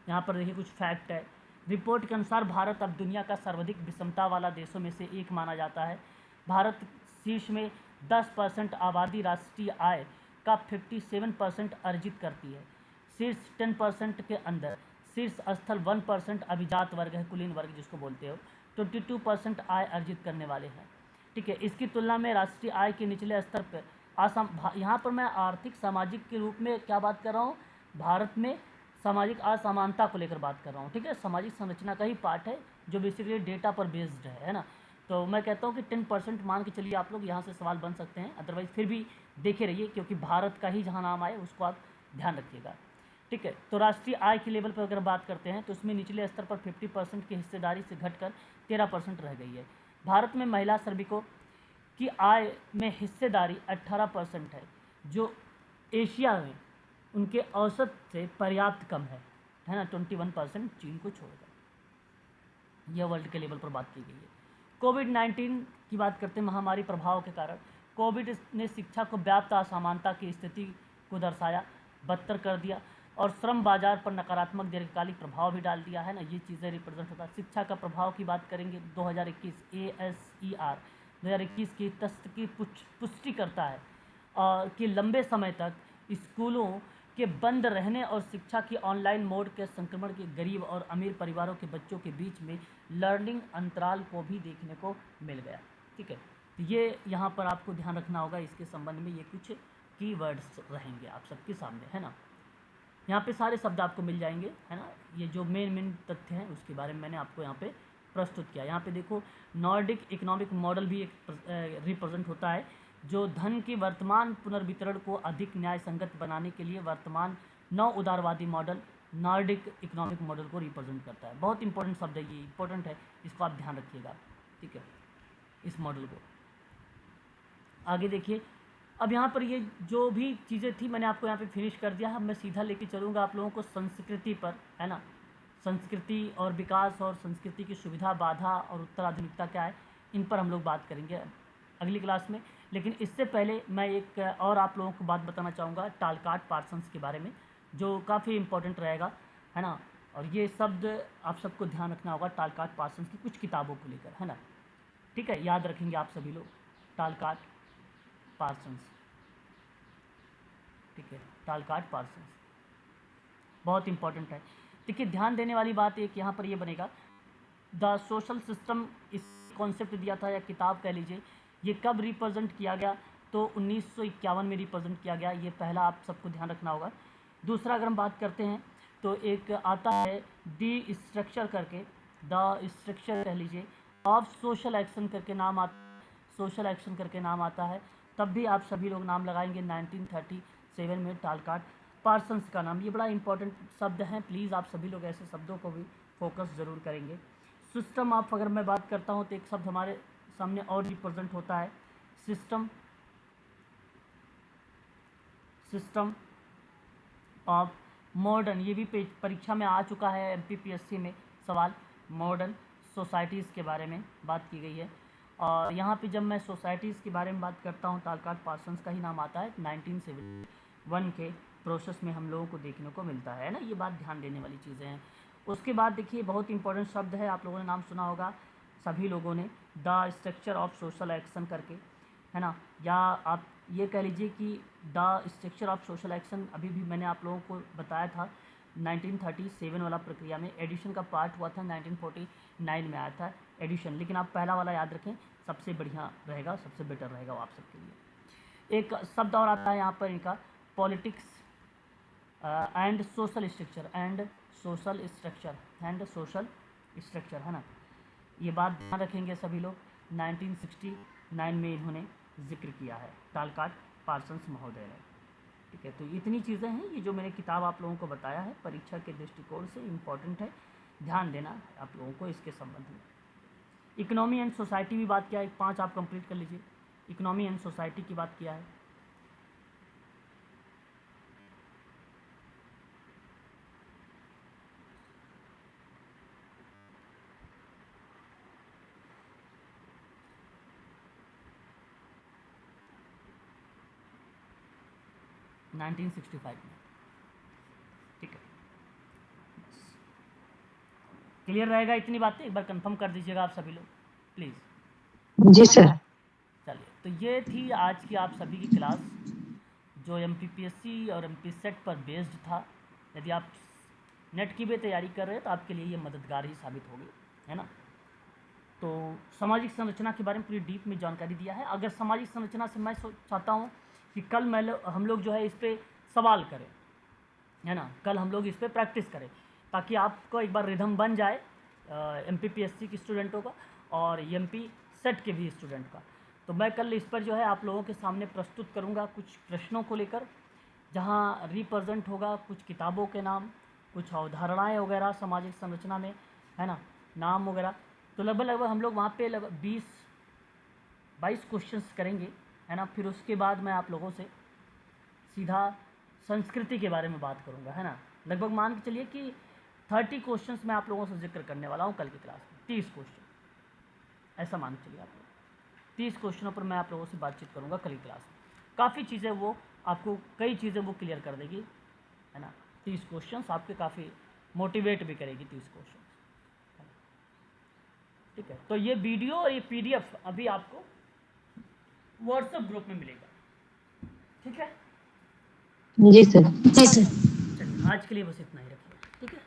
यहाँ पर देखिए कुछ फैक्ट है। रिपोर्ट के अनुसार भारत अब दुनिया का सर्वाधिक विषमता वाला देशों में से एक माना जाता है। भारत शीर्ष में 10% आबादी राष्ट्रीय आय का 57% अर्जित करती है। शीर्ष 10% के अंदर शीर्ष स्थल 1% अभिजात वर्ग है, कुलीन वर्ग जिसको बोलते हो, 22% आय अर्जित करने वाले हैं, ठीक है। इसकी तुलना में राष्ट्रीय आय के निचले स्तर पर यहाँ पर मैं आर्थिक सामाजिक के रूप में क्या बात कर रहा हूँ, भारत में सामाजिक असमानता को लेकर बात कर रहा हूँ, ठीक है। सामाजिक संरचना का ही पार्ट है जो बेसिकली डेटा पर बेस्ड है ना। तो मैं कहता हूँ कि 10% मान के चलिए आप लोग, यहाँ से सवाल बन सकते हैं, अदरवाइज फिर भी देखे रहिए क्योंकि भारत का ही जहाँ नाम आए उसको आप ध्यान रखिएगा, ठीक है। तो राष्ट्रीय आय के लेवल पर अगर बात करते हैं तो उसमें निचले स्तर पर 50% की हिस्सेदारी से घटकर 13% रह गई है। भारत में महिला श्रमिकों की आय में हिस्सेदारी 18% है, जो एशिया में उनके औसत से पर्याप्त कम है ना। 21% चीन को छोड़कर, यह वर्ल्ड के लेवल पर बात की गई है। कोविड-19 की बात करते हैं, महामारी प्रभाव के कारण कोविड ने शिक्षा को व्याप्त असमानता की स्थिति को दर्शाया, बदतर कर दिया और श्रम बाजार पर नकारात्मक दीर्घकालिक प्रभाव भी डाल दिया है ना। ये चीज़ें रिप्रेजेंट होता है। शिक्षा का प्रभाव की बात करेंगे, 2021 ASER 2021 की तस्त की पुष्टि करता है और कि लंबे समय तक स्कूलों के बंद रहने और शिक्षा की ऑनलाइन मोड के संक्रमण के गरीब और अमीर परिवारों के बच्चों के बीच में लर्निंग अंतराल को भी देखने को मिल गया, ठीक है। तो ये यहाँ पर आपको ध्यान रखना होगा, इसके संबंध में ये कुछ कीवर्ड्स रहेंगे आप सबके सामने, है ना। यहाँ पे सारे शब्द आपको मिल जाएंगे, है ना। ये जो मेन तथ्य हैं उसके बारे में मैंने आपको यहाँ पे प्रस्तुत किया। यहाँ पे देखो नॉर्डिक इकोनॉमिक मॉडल भी एक रिप्रेजेंट होता है, जो धन के वर्तमान पुनर्वितरण को अधिक न्याय संगत बनाने के लिए वर्तमान नौ उदारवादी मॉडल नॉर्डिक इकोनॉमिक मॉडल को रिप्रेजेंट करता है। बहुत इंपॉर्टेंट शब्द है, ये इंपॉर्टेंट है, इसको आप ध्यान रखिएगा, ठीक है, इस मॉडल को। आगे देखिए, अब यहाँ पर ये जो भी चीज़ें थी मैंने आपको यहाँ पे फिनिश कर दिया है। अब मैं सीधा लेके चलूँगा आप लोगों को संस्कृति पर, है ना। संस्कृति और विकास और संस्कृति की सुविधा, बाधा और उत्तराधुनिकता क्या है, इन पर हम लोग बात करेंगे अगली क्लास में। लेकिन इससे पहले मैं एक और आप लोगों को बात बताना चाहूँगा टालकाट पार्सन्स के बारे में, जो काफ़ी इम्पोर्टेंट रहेगा, है ना। और ये शब्द आप सबको ध्यान रखना होगा टालकाट पार्सन्स की कुछ किताबों को लेकर, है ना। ठीक है, याद रखेंगे आप सभी लोग टालकाट पार्सन्स। ठीक है, टालकाट पार्सन्स बहुत इंपॉर्टेंट है। देखिए, ध्यान देने वाली बात एक यहाँ पर ये बनेगा, द सोशल सिस्टम इस कॉन्सेप्ट दिया था, या किताब कह लीजिए, ये कब रिप्रेजेंट किया गया, तो 1951 में रिप्रेजेंट किया गया। ये पहला आप सबको ध्यान रखना होगा। दूसरा अगर हम बात करते हैं तो एक आता है दी स्ट्रक्चर करके, द स्ट्रक्चर कह लीजिए ऑफ सोशल एक्शन करके नाम आता, सोशल एक्शन करके नाम आता है। तब भी आप सभी लोग नाम लगाएंगे 1937 में टालकाट पार्सन्स का नाम। ये बड़ा इंपॉर्टेंट शब्द है, प्लीज़ आप सभी लोग ऐसे शब्दों को भी फोकस ज़रूर करेंगे। सिस्टम ऑफ अगर मैं बात करता हूँ तो एक शब्द हमारे सामने और रिप्रेजेंट होता है, सिस्टम, सिस्टम ऑफ मॉडर्न। ये भी परीक्षा में आ चुका है, MPPSC में सवाल, मॉडर्न सोसाइटीज़ के बारे में बात की गई है। और यहाँ पे जब मैं सोसाइटीज़ के बारे में बात करता हूँ टालकाट पार्सन्स का ही नाम आता है। 1971 के प्रोसेस में हम लोगों को देखने को मिलता है ना। ये बात ध्यान देने वाली चीज़ें हैं। उसके बाद देखिए बहुत इंपॉर्टेंट शब्द है, आप लोगों ने नाम सुना होगा सभी लोगों ने, the structure of social action करके, है ना। या आप ये कह लीजिए कि the structure of social action अभी भी मैंने आप लोगों को बताया था 1937 वाला प्रक्रिया में। एडिशन का पार्ट हुआ था 1949 में आया था एडिशन, लेकिन आप पहला वाला याद रखें, सबसे बढ़िया रहेगा, सबसे बेटर रहेगा वो आप सबके लिए। एक शब्द और आता है यहाँ पर इनका, politics and social structure, and social structure, and social structure, है ना। ये बात ध्यान रखेंगे सभी लोग। 1969 में इन्होंने जिक्र किया है टालकाट पार्सन्स महोदय ने। ठीक है, तो इतनी चीज़ें हैं, ये जो मैंने किताब आप लोगों को बताया है परीक्षा के दृष्टिकोण से इम्पॉर्टेंट है, ध्यान देना आप लोगों को इसके संबंध में। इकोनॉमी एंड सोसाइटी भी बात किया है, 5 आप कंप्लीट कर लीजिए। इकोनॉमी एंड सोसाइटी की बात किया है। में 1965 में। ठीक है, क्लियर रहेगा इतनी बातें, एक बार कंफर्म कर दीजिएगा आप सभी लोग प्लीज़। Ji sir. चलिए, तो ये थी आज की आप सभी की क्लास, जो MPPSC और MPSET पर बेस्ड था। यदि आप नेट की भी तैयारी कर रहे हैं तो आपके लिए ये मददगार ही साबित होगी, है ना। तो सामाजिक संरचना के बारे में पूरी डीप में जानकारी दिया है। अगर सामाजिक संरचना से मैं चाहता हूँ कि कल हम लोग जो है इस पर सवाल करें, है ना, कल हम लोग इस पर प्रैक्टिस करें, ताकि आपको एक बार रिदम बन जाए MPPSC के स्टूडेंटों का और MPSET के भी स्टूडेंट का। तो मैं कल इस पर जो है आप लोगों के सामने प्रस्तुत करूंगा कुछ प्रश्नों को लेकर, जहां रिप्रेजेंट होगा कुछ किताबों के नाम, कुछ अवधारणाएं वगैरह सामाजिक संरचना में, है ना, नाम वगैरह। तो लगभग हम लोग वहाँ पे 20-22 क्वेश्चंस करेंगे, है ना। फिर उसके बाद मैं आप लोगों से सीधा संस्कृति के बारे में बात करूंगा, है ना। लगभग मान के चलिए कि 30 क्वेश्चंस मैं आप लोगों से जिक्र करने वाला हूं कल की क्लास में, 30 क्वेश्चन, ऐसा मान के चलिए आप लोग। 30 क्वेश्चनों पर मैं आप लोगों से बातचीत करूंगा कल की क्लास में। काफ़ी चीज़ें वो आपको, कई चीज़ें वो क्लियर कर देगी, है ना। 30 क्वेश्चंस आपके काफ़ी मोटिवेट भी करेगी 30 क्वेश्चन। ठीक है, तो ये वीडियो और ये PDF अभी आपको व्हाट्सएप ग्रुप में मिलेगा। ठीक है जी सर। जी सर। चलिए, आज के लिए बस इतना ही रखिए। ठीक है,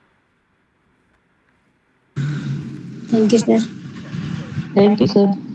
thank you sir. Thank you sir.